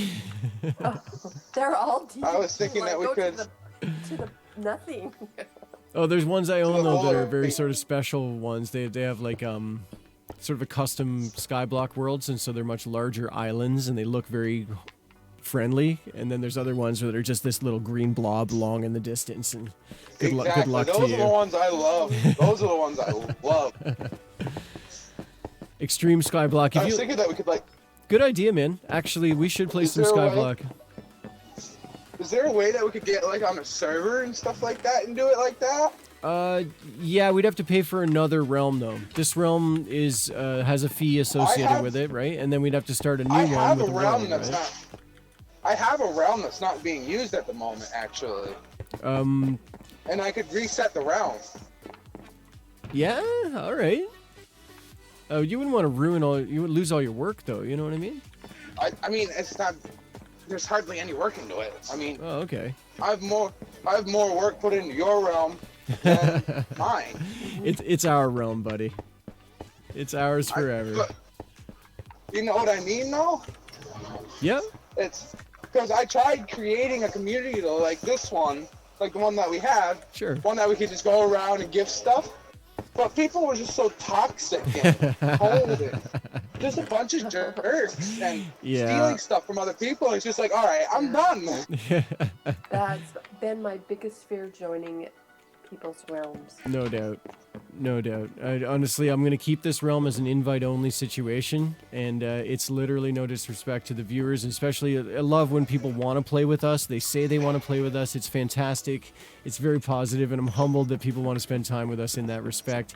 They're all deep. I was thinking that we go could- to the nothing. Oh, there's ones I own though that are very Holy- sort of special ones. They have like sort of a custom skyblock worlds, and so they're much larger islands, and they look very friendly. And then there's other ones where they're just this little green blob long in the distance. And good luck to Those you. are the ones I love. Those are the ones I love. Extreme skyblock. I was thinking that we could like. Good idea, man. Actually, we should play Is some there a way? skyblock. Is there a way that we could get like on a server and stuff like that and do it like that? Yeah, we'd have to pay for another realm though. This realm is has a fee associated with it, right? And then we'd have to start a new I one have a with realm right? that's not. I have a realm that's not being used at the moment, actually. And I could reset the realm. Yeah, all right. Oh, you wouldn't want to ruin you would lose all your work though, you know what I mean? I mean, it's not. There's hardly any work into it. I mean, Oh, okay. I have more work put into your realm than mine. It's our realm, buddy. It's ours forever. But you know what I mean, though? Yeah. It's because I tried creating a community though, like this one, like the one that we have. Sure. One that we could just go around and give stuff. But people were just so toxic and cold and just a bunch of jerks and stealing stuff from other people. It's just like, all right, I'm done. That's been my biggest fear joining people's realms. No doubt. No doubt. Honestly, I'm going to keep this realm as an invite-only situation, and it's literally no disrespect to the viewers, and especially I love when people want to play with us. They say they want to play with us. It's fantastic. It's very positive, and I'm humbled that people want to spend time with us in that respect.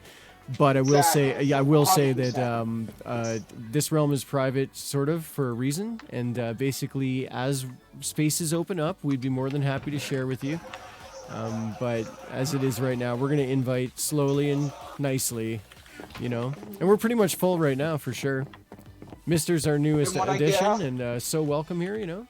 But I will say, yeah, I will say that this realm is private, sort of, for a reason, and basically, as spaces open up, we'd be more than happy to share with you. But as it is right now, we're going to invite slowly and nicely, you know. And we're pretty much full right now, for sure. Mister's our newest addition, and so welcome here, you know.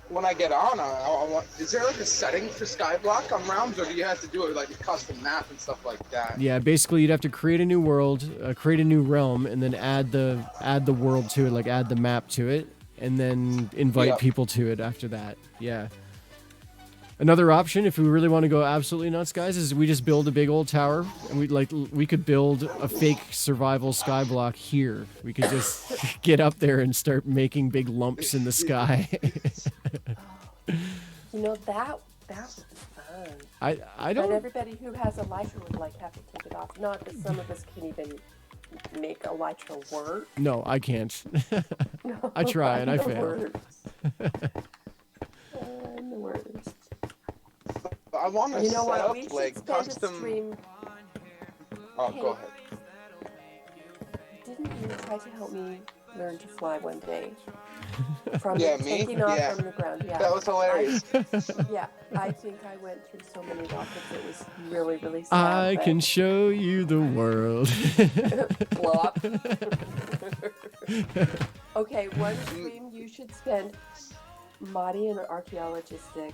When I get on, I want, is there like a setting for Skyblock on realms, or do you have to do it like a custom map and stuff like that? Yeah, basically you'd have to create a new world, create a new realm, and then add the world to it, like add the map to it, and then invite people to it after that. Yeah. Another option, if we really want to go absolutely nuts, guys, is we just build a big old tower, and we could build a fake survival skyblock here. We could just get up there and start making big lumps in the sky. You know, that was fun. I don't. But everybody who has Elytra would like have to take it off. Not that some of us can even make Elytra work. No, I can't. I try and I fail. I'm the worst. I want to You know set what? up We should like spend custom. a stream. Oh, Hey. go ahead. Didn't you try to help me learn to fly one day? From Yeah, me? taking off Yeah. from the ground. Yeah. That was hilarious. Yeah, I think I went through so many rockets. It was really, really sad. I but- can show you the world. Flop. Okay, one stream you should spend, Marty and archaeologistic,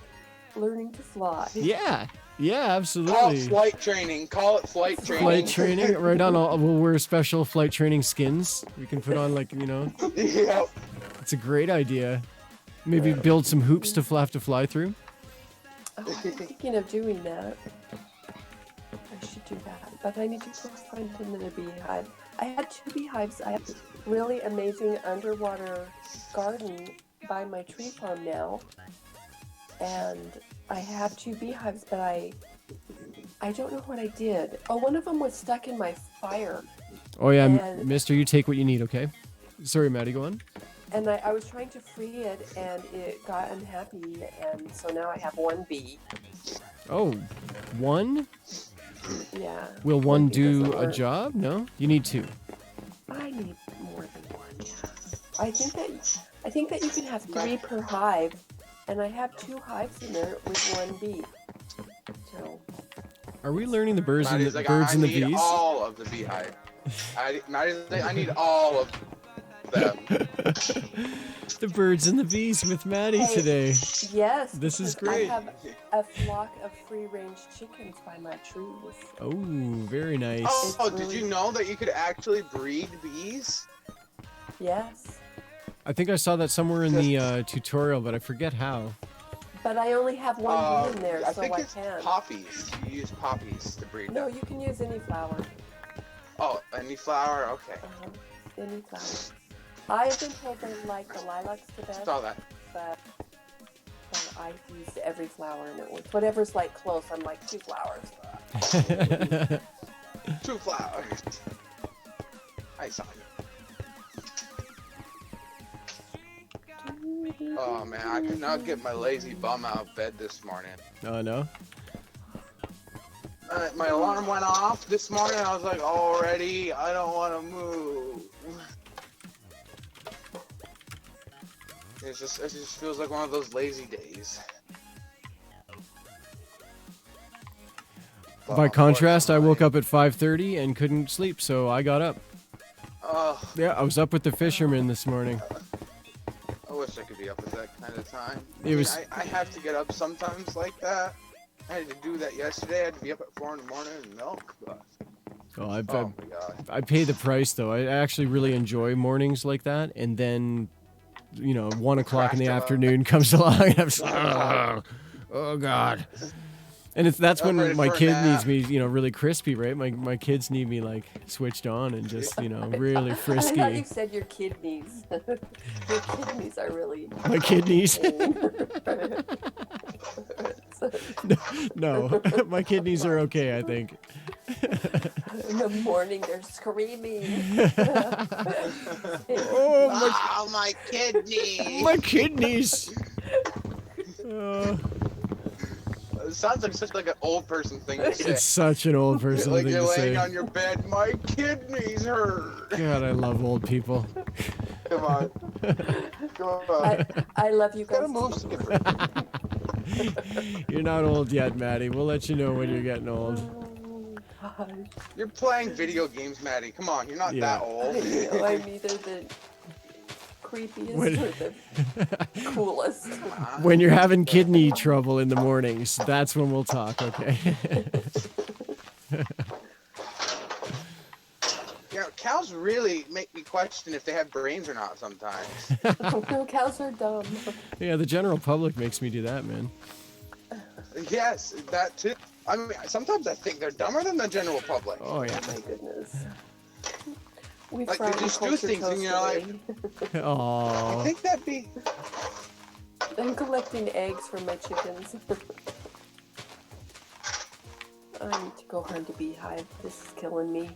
learning to fly. Yeah, Call it absolutely. flight training. Call it flight training. Flight training, right on. We'll wear special flight training skins. We can put on, like, you know. Yeah. It's a great idea. Maybe build some hoops to have to fly through. Oh, I'm thinking of doing that. I should do that, but I need to first find another beehive. I had 2 beehives. I have a really amazing underwater garden by my tree farm now, and I have 2 beehives, but I don't know what I did. Oh, one of them was stuck in my fire. Oh yeah, And- Mister, you take what you need, okay? Sorry, Maddie, go on. And I was trying to free it, and it got unhappy, and so now I have 1 bee. Oh, one? Yeah. Will one bee do doesn't a work. job? No, you need 2. I need more than 1. Yeah. I think that you can have 3 per hive, and I have 2 hives in there with 1 bee. So Are we learning the birds and Maddie's the like, birds I and the need bees? all of the beehive. Maddie's like, I need all of them. The birds and the bees with Maddie Hey. today. yes, This is because great. I have a flock of free-range chickens by my trees. Oh, very nice. Oh, did you know that you could actually breed bees? Yes, I think I saw that somewhere in the tutorial, but I forget how. But I only have one bee in there, I so think I it's can. poppies. You use poppies to breed No, them. you can use any flower. Oh, any flower? Okay. Any flower. I've been told I like the lilacs the best, Saw that. but I used every flower and it worked. Whatever's like close, I'm like 2 flowers. 2 flowers. I saw you. Oh man, I could not get my lazy bum out of bed this morning. Oh no. My alarm went off this morning. I was like, already, I don't want to move. It just feels like one of those lazy days. By contrast, I woke up at 5:30 and couldn't sleep, so I got up. Yeah, I was up with the fishermen this morning. I wish I could be up at that kind of time. I have to get up sometimes like that. I had to do that yesterday. I had to be up at 4 in the morning and milk. But... Oh, my God. I pay the price though. I actually really enjoy mornings like that, and then, 1 o'clock in the afternoon comes along, and I'm just like, oh God. And that's when my kid needs me, really crispy, right? My kids need me like switched on and just, really frisky. I thought you said your kidneys. Your kidneys are really. My kidneys. No, my kidneys are okay, I think. In the morning, they're screaming. Oh, my kidneys! My kidneys! It sounds like such like an old person thing to say. It's such an old person thing to say. Like you're laying on your bed, my kidneys hurt. God, I love old people. Come on. Come on. I love you guys. Gotta move, Skipper. You're not old yet, Maddie. We'll let you know when you're getting old. You're playing video games, Maddie. Come on, you're not that old. I know, I'm either the creepiest or the coolest. When you're having kidney trouble in the mornings, that's when we'll talk, okay? Cows really make me question if they have brains or not sometimes. No, cows are dumb. Yeah, the general public makes me do that, man. Yes, that too. I mean, sometimes I think they're dumber than the general public. Oh, yeah. Oh, my goodness. We Like, they just do things and you're like... Aww. I think that'd be... I'm collecting eggs for my chickens. I need to go hunt a beehive. This is killing me.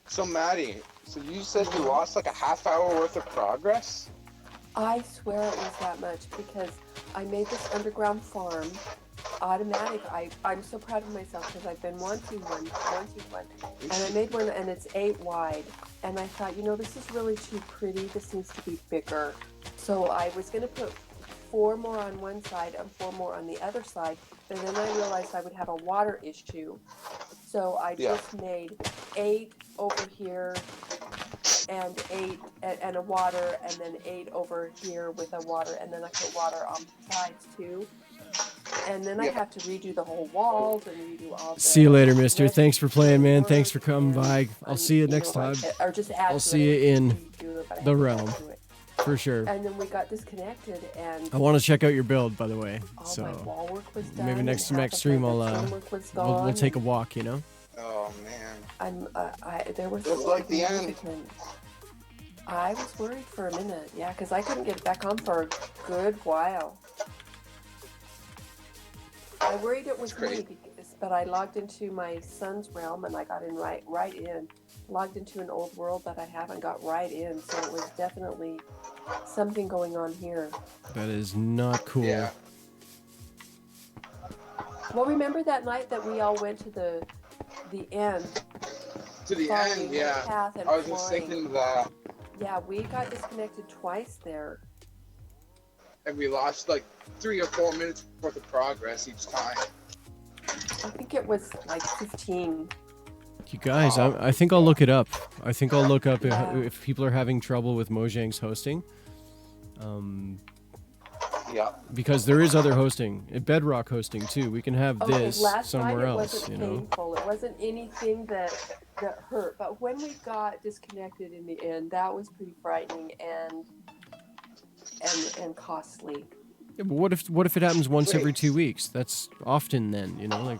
So, Maddie, so you said you lost like a half-hour worth of progress? I swear it was that much because I made this underground farm automatic. I'm so proud of myself because I've been wanting one. And I made one and it's 8 wide. And I thought, this is really too pretty. This needs to be bigger. So I was going to put 4 more on one side and 4 more on the other side. And then I realized I would have a water issue. So I just made 8 over here and 8 and a water, and then 8 over here with a water, and then I put water on the sides too. And then I have to redo the whole walls and redo all the... See you later, mister. Thanks for playing, man. Thanks for coming by. I'll see you next time. Or just add I'll see you in the realm. For sure. And then we got disconnected, and I want to check out your build, by the way. all So my wall work was done, maybe next and half stream of I'll my work was we'll gone, take a and walk. Oh, man. there was It's like the end. I was worried for a minute, because I couldn't get back on for a good while. I worried it was me, but I logged into my son's realm and I got in right in. Logged into an old world that I haven't got right in, so it was definitely something going on here. That is not cool. Yeah. Well, remember that night that we all went to the end? To the end, yeah. Path and I was just thinking that. Yeah, we got disconnected twice there. And we lost like 3 or 4 minutes worth of progress each time. I think it was like 15. You guys, I think I'll look it up. I think I'll look up if people are having trouble with Mojang's hosting. Yeah. Because there is other hosting, Bedrock hosting too. We can have this last somewhere night else. It wasn't painful. It wasn't anything that hurt. But when we got disconnected in the end, that was pretty frightening and costly. Yeah, but what if it happens once every Wait. 2 weeks? That's often then, you know, like.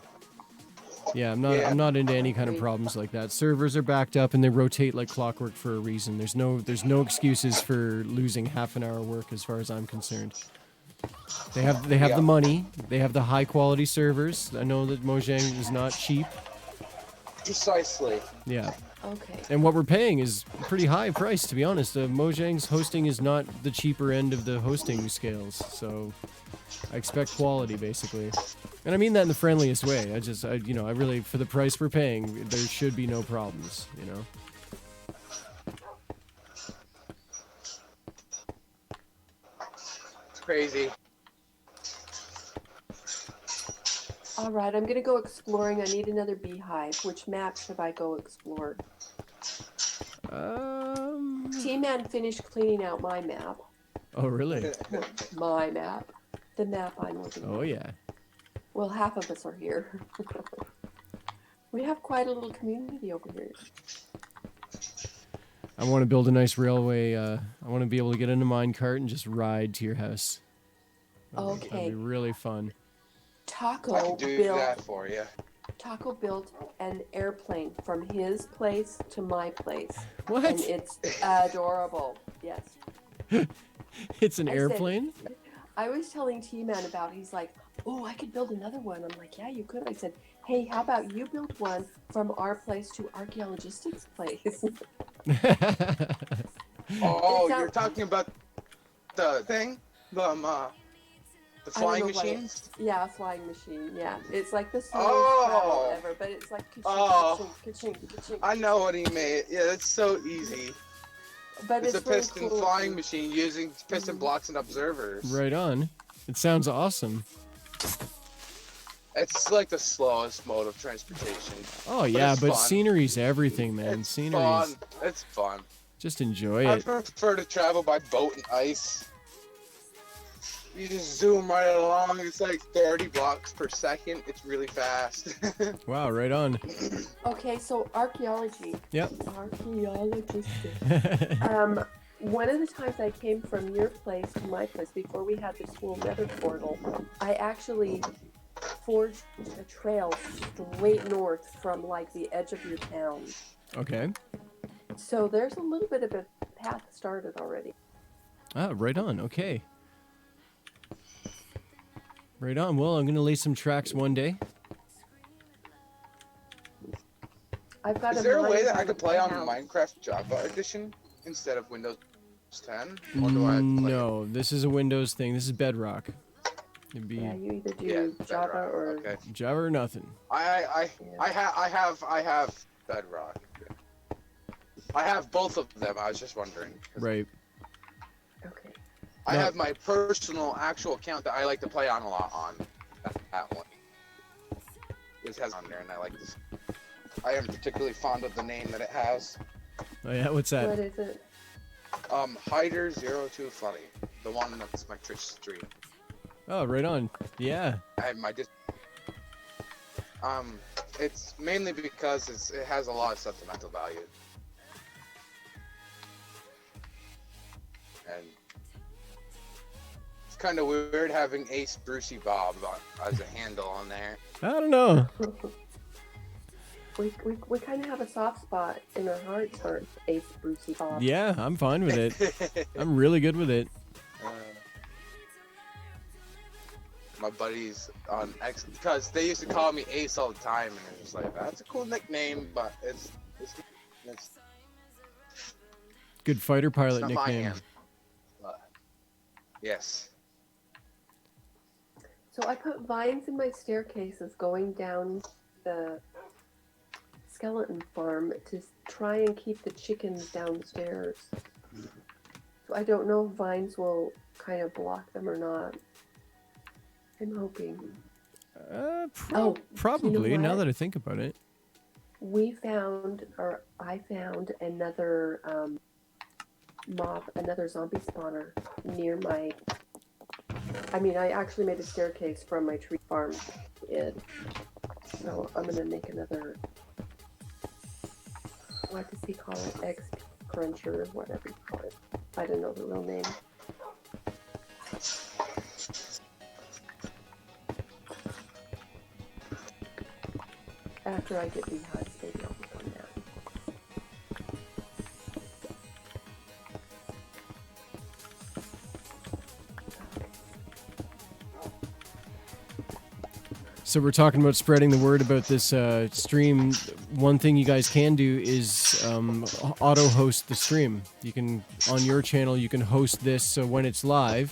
Yeah, Yeah. I'm not into any kind of problems like that. Servers are backed up and they rotate like clockwork for a reason. There's no excuses for losing half an hour work as far as I'm concerned. They have Yeah. the money. They have the high quality servers. I know that Mojang is not cheap. Precisely. Yeah. Okay. And what we're paying is pretty high price, to be honest. Mojang's hosting is not the cheaper end of the hosting scales, so I expect quality, basically. And I mean that in the friendliest way. I really, for the price we're paying, there should be no problems, you know? It's crazy. All right, I'm gonna go exploring. I need another beehive. Which map should I go explore? T-Man finished cleaning out my map. Oh, really? My map. The map I'm looking at. Oh, yeah. Well, half of us are here. We have quite a little community over here. I want to build a nice railway. I want to be able to get in a minecart and just ride to your house. That'd Okay. be really fun. I can do that for you. Taco built an airplane from his place to my place. What? And it's adorable. Yes. It's an I airplane? I was telling T-Man about it. He's like, oh, I could build another one. I'm like, yeah, you could. I said, hey, how about you build one from our place to Archaeologistics' place? Oh, you're talking about the thing? The flying machines? Yeah, flying machine. Yeah, it's like the slowest Oh. travel ever, but it's like ka-ching, Oh. ka-ching, ka-ching, ka-ching. I know what he made. Yeah, it's so easy. But It's a really piston cool. flying machine using piston blocks and observers. Right on. It sounds awesome. It's like the slowest mode of transportation. Oh, yeah, it's but fun. scenery's everything, man. It's Scenery's. fun. It's fun. Just enjoy I it. prefer to travel by boat and ice. You just zoom right along. It's like 30 blocks per second. It's really fast. Wow, right on. Okay, so archaeology. Yep. Archaeologistics. One of the times I came from your place to my place before we had this whole nether portal, I actually forged a trail straight north from like the edge of your town. Okay. So there's a little bit of a path started already. Ah, right on. Okay. Right on. Well, I'm going to lay some tracks one day. I've got Is there a way that I mine could play on now. Minecraft Java Edition instead of Windows 10? Or do I have to play No, this is a Windows thing. This is Bedrock. It'd be Yeah, you either do Yeah, Java Bedrock. or Okay. Java or nothing. I have Bedrock. I have both of them. I was just wondering. Right. okay. I No. have my personal actual account that I like to play on a lot on. That one. It has on there, and I like this. I am particularly fond of the name that it has. Oh, yeah, what's that? What is it? Hider02 Funny. The one that's my Twitch stream. Oh, right on. Yeah. I have my it's mainly because it has a lot of sentimental value. And it's kind of weird having Ace Brucey Bob as a handle on there. I don't know. We kind of have a soft spot in our hearts for Ace Brucey Bob. Yeah, I'm fine with it. I'm really good with it. My buddies on X, because they used to call me Ace all the time, and it was like, that's a cool nickname, but it's Good fighter pilot not my nickname. hand. But, yes. So I put vines in my staircases going down the skeleton farm to try and keep the chickens downstairs. So I don't know if vines will kind of block them or not. I'm hoping. Probably, you know now what? that I think about it. I found another another zombie spawner near my. I actually made a staircase from my tree farm so I'm gonna make another. What does he call it? XP cruncher, whatever you call it. I don't know the real name. after I get beehives, maybe I'll work on that. So we're talking about spreading the word about this stream. One thing you guys can do is auto-host the stream. You can, on your channel, you can host this so when it's live,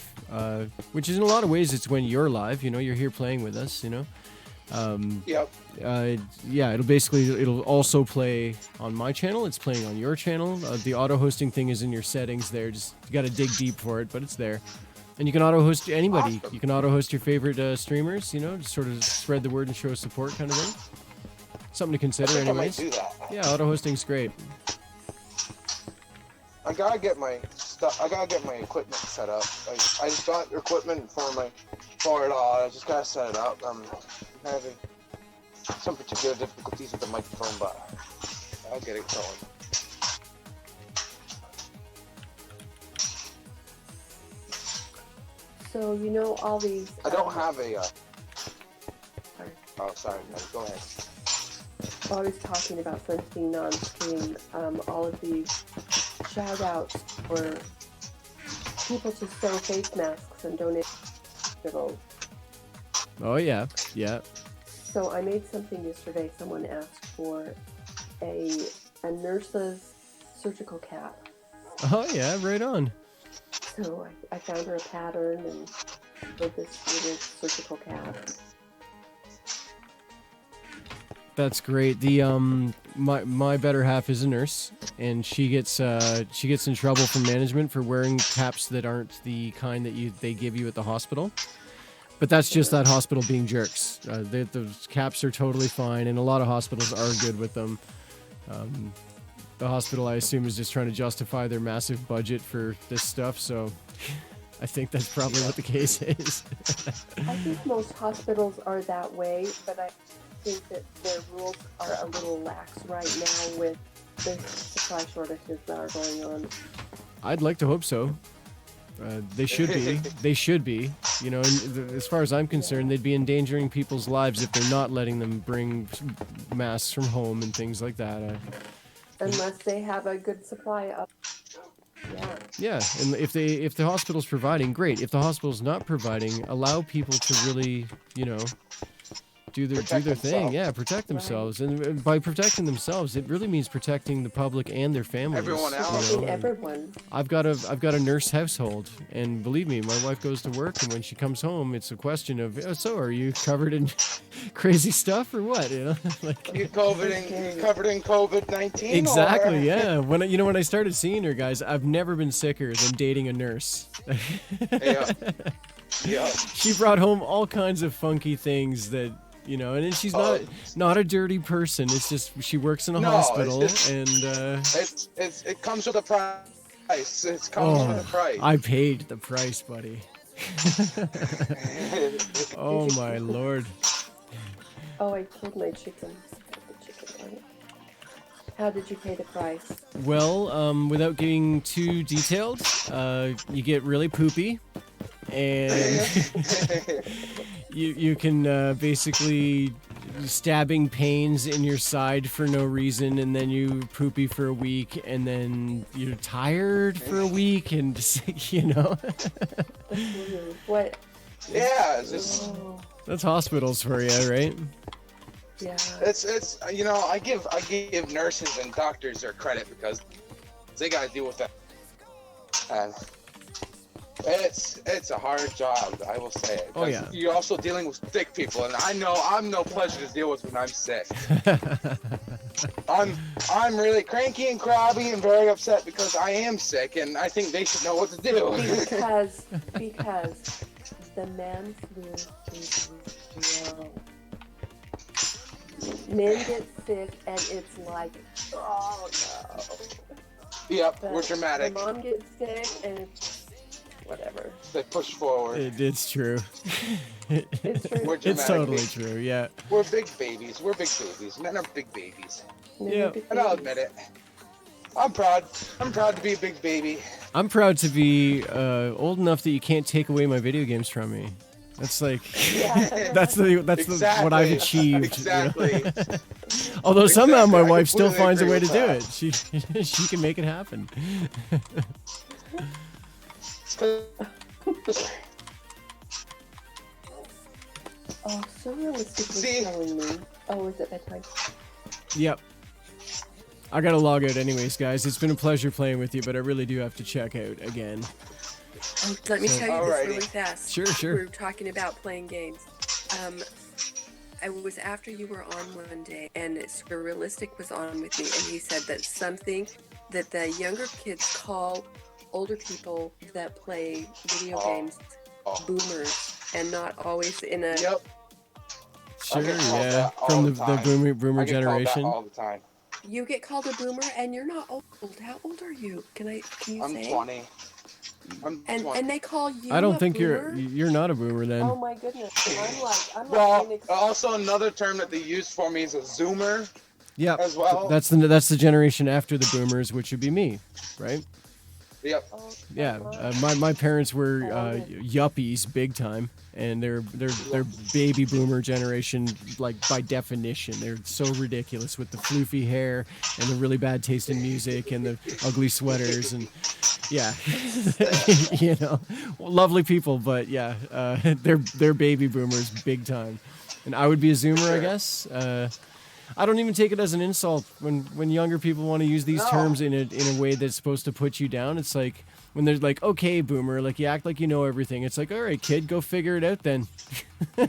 which is in a lot of ways it's when you're live, you know, you're here playing with us, you know. Yep. Yeah, it'll also play on my channel. It's playing on your channel. The auto-hosting thing is in your settings there. Just, you got to dig deep for it, but it's there. And you can auto-host anybody. Awesome. You can auto-host your favorite streamers, you know, just sort of spread the word and show support kind of thing. Something to consider, I think anyways. I might do that. Yeah, auto-hosting's great. I gotta get my stuff. I gotta get my equipment set up. I just got equipment for it all. I just gotta set it up. I'm having some particular difficulties with the microphone, but I'll get it going. So, you know, all these... I don't have a... Sorry. Oh, sorry. No, go ahead. While I was talking about friends being non-stream, all of these shout-outs for people to sew face masks and donate to those. Oh, yeah. Yeah. So I made something yesterday. Someone asked for a nurse's surgical cap. Oh, yeah, right on. So I found her a pattern and did this little surgical cap. That's great. The my better half is a nurse, and she gets in trouble from management for wearing caps that aren't the kind that they give you at the hospital. But that's just that hospital being jerks. Those caps are totally fine, and a lot of hospitals are good with them. The hospital, I assume, is just trying to justify their massive budget for this stuff, so I think that's probably what the case is. I think most hospitals are that way, but I think that their rules are a little lax right now with the supply shortages that are going on. I'd like to hope so. They should be. They should be. You know, as far as I'm concerned, they'd be endangering people's lives if they're not letting them bring masks from home and things like that. Unless they have a good supply of... Yeah, and if the hospital's providing, great. If the hospital's not providing, allow people to really, you know, do their thing. Yeah, protect themselves. Right. And by protecting themselves, it really means protecting the public and their families. Everyone else. You know? Everyone. I've got a nurse household, and believe me, my wife goes to work, and when she comes home, it's a question of, oh, so are you covered in crazy stuff or what? You know, like you covered in COVID-19. Exactly. Or? Yeah. When I started seeing her, guys, I've never been sicker than dating a nurse. Yeah. Yeah. She brought home all kinds of funky things that. You know, and she's not a dirty person. It's just she works in a hospital, and it comes with a price. It comes with a price. I paid the price, buddy. Oh my lord! Oh, I killed my chicken. How did you pay the price? Well, without getting too detailed, you get really poopy, and you can basically stabbing pains in your side for no reason, and then you poopy for a week, and then you're tired for a week, and you know. What? Yeah, it's just... That's hospitals for you, right? Yeah. It's you know, I give nurses and doctors their credit because they gotta deal with that. And it's a hard job, I will say it. Oh yeah. You're also dealing with sick people, and I know I'm no pleasure to deal with when I'm sick. I'm really cranky and crabby and very upset because I am sick, and I think they should know what to do. Because the man flu is slow. Men get sick, and it's like, oh no. Yep, But we're dramatic. The mom gets sick, and it's whatever. They push forward. It's true. It's true. We're dramatic. It's totally true. Yeah. We're big babies. We're big babies. Men are big babies. Yeah. And I'll admit it. I'm proud. I'm proud to be a big baby. I'm proud to be old enough that you can't take away my video games from me. That's like Yeah. that's what I've achieved. Exactly. You know? Although somehow my Exactly. I wife still completely finds a agree way to with do that. it. She can make it happen. Oh, so realistic was See? telling me. Oh, is it bedtime? Yep. I gotta log out anyways, guys. It's been a pleasure playing with you, but I really do have to check out again. Oh, let me So- tell you this Alrighty. really fast. Sure, sure. We were talking about playing games. I was after you were on one day, and Surrealistic was on with me, and he said that something that the younger kids call older people that play video games boomers, and not always in a. Yep. Sure, I get called yeah. that all From the the time. boomer I get called that generation. all the time. You get called a boomer, and you're not old. How old are you? Can you I'm say? 20. I'm 20. And they call you. I don't a think boomer? you're not a boomer then. Oh my goodness. I'm like Well, Phoenix. also another term that they use for me is a Zoomer Yeah, as well. that's the generation after the boomers, which would be me, right? Yep. Oh, Yeah, my parents were Okay. yuppies big time, and they're baby boomer generation, like by definition. They're so ridiculous with the floofy hair and the really bad taste in music and the ugly sweaters and yeah, you know, lovely people, but yeah, they're baby boomers big time, and I would be a zoomer, I guess. I don't even take it as an insult when younger people want to use these No. terms in a way that's supposed to put you down. It's like when they're like, "Okay, boomer," like you act like you know everything. It's like, "All right, kid, go figure it out then." Yeah.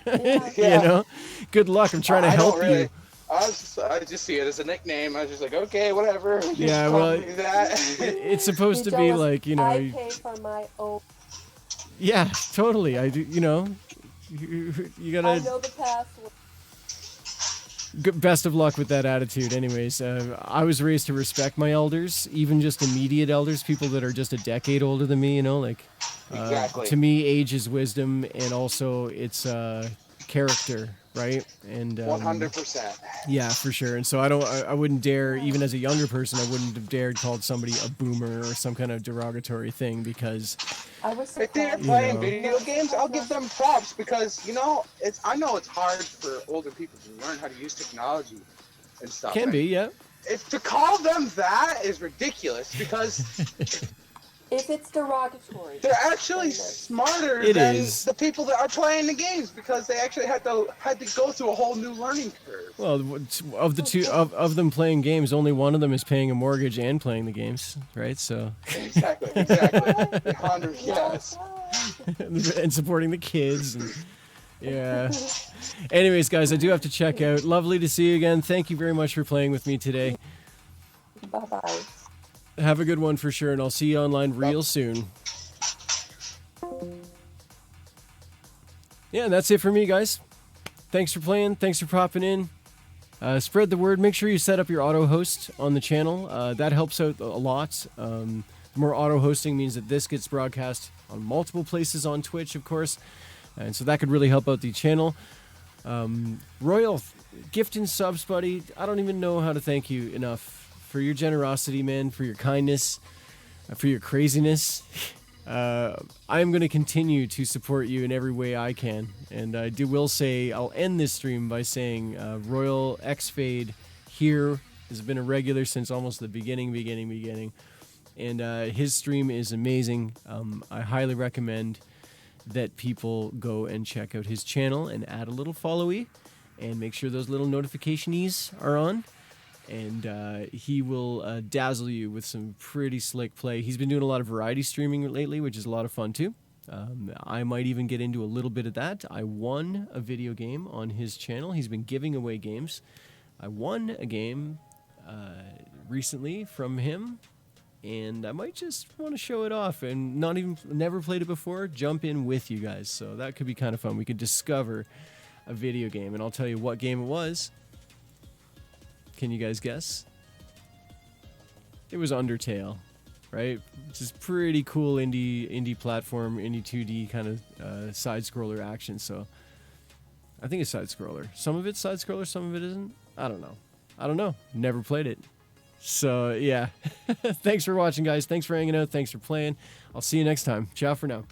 Yeah. You know, good luck. I'm trying to I help don't really, you. I just see it as a nickname. I was just like, okay, whatever. Just Yeah, call well, me that. It's supposed to be jealous? like, you know, I pay for my own. yeah, totally. I do, you know, you I gotta. know the password. Best of luck with that attitude. Anyways, I was raised to respect my elders, even just immediate elders, people that are just a decade older than me. You know, like Exactly. to me, age is wisdom, and also it's character, right? And 100%. yeah, for sure. And so I wouldn't dare, even as a younger person, I wouldn't have dared called somebody a boomer or some kind of derogatory thing because I was If they're surprised. playing know. video games, I'll give them props because I know it's hard for older people to learn how to use technology and stuff. can be, yeah. If to call them that is ridiculous because If it's derogatory. they're actually smarter It than is. the people that are playing the games because they actually had to go through a whole new learning curve. Well, of the two of them playing games, only one of them is paying a mortgage and playing the games, right? So Exactly. 100, yes. and supporting the kids. And, yeah. Anyways, guys, I do have to check out. Lovely to see you again. Thank you very much for playing with me today. Bye bye. Have a good one for sure, and I'll see you online real soon. Yeah, and that's it for me, guys. Thanks for playing. Thanks for popping in. Spread the word. Make sure you set up your auto host on the channel. That helps out a lot. More auto hosting means that this gets broadcast on multiple places on Twitch, of course. And so that could really help out the channel. Royal, gift and subs, buddy. I don't even know how to thank you enough for your generosity, man, for your kindness, for your craziness. I am going to continue to support you in every way I can. And I will say, I'll end this stream by saying Royal X Fade here has been a regular since almost the beginning. And his stream is amazing. I highly recommend that people go and check out his channel and add a little followy and make sure those little notificationies are on. And he will dazzle you with some pretty slick play. He's been doing a lot of variety streaming lately, which is a lot of fun too. I might even get into a little bit of that. I won a video game on his channel. He's been giving away games. I won a game recently from him, and I might just want to show it off and never played it before, jump in with you guys. So that could be kind of fun. We could discover a video game, and I'll tell you what game it was. Can you guys guess? It was Undertale, right? Just pretty cool indie platform, indie 2D kind of side-scroller action. So I think it's side-scroller. Some of it's side-scroller, some of it isn't. I don't know. Never played it. So yeah. Thanks for watching, guys. Thanks for hanging out. Thanks for playing. I'll see you next time. Ciao for now.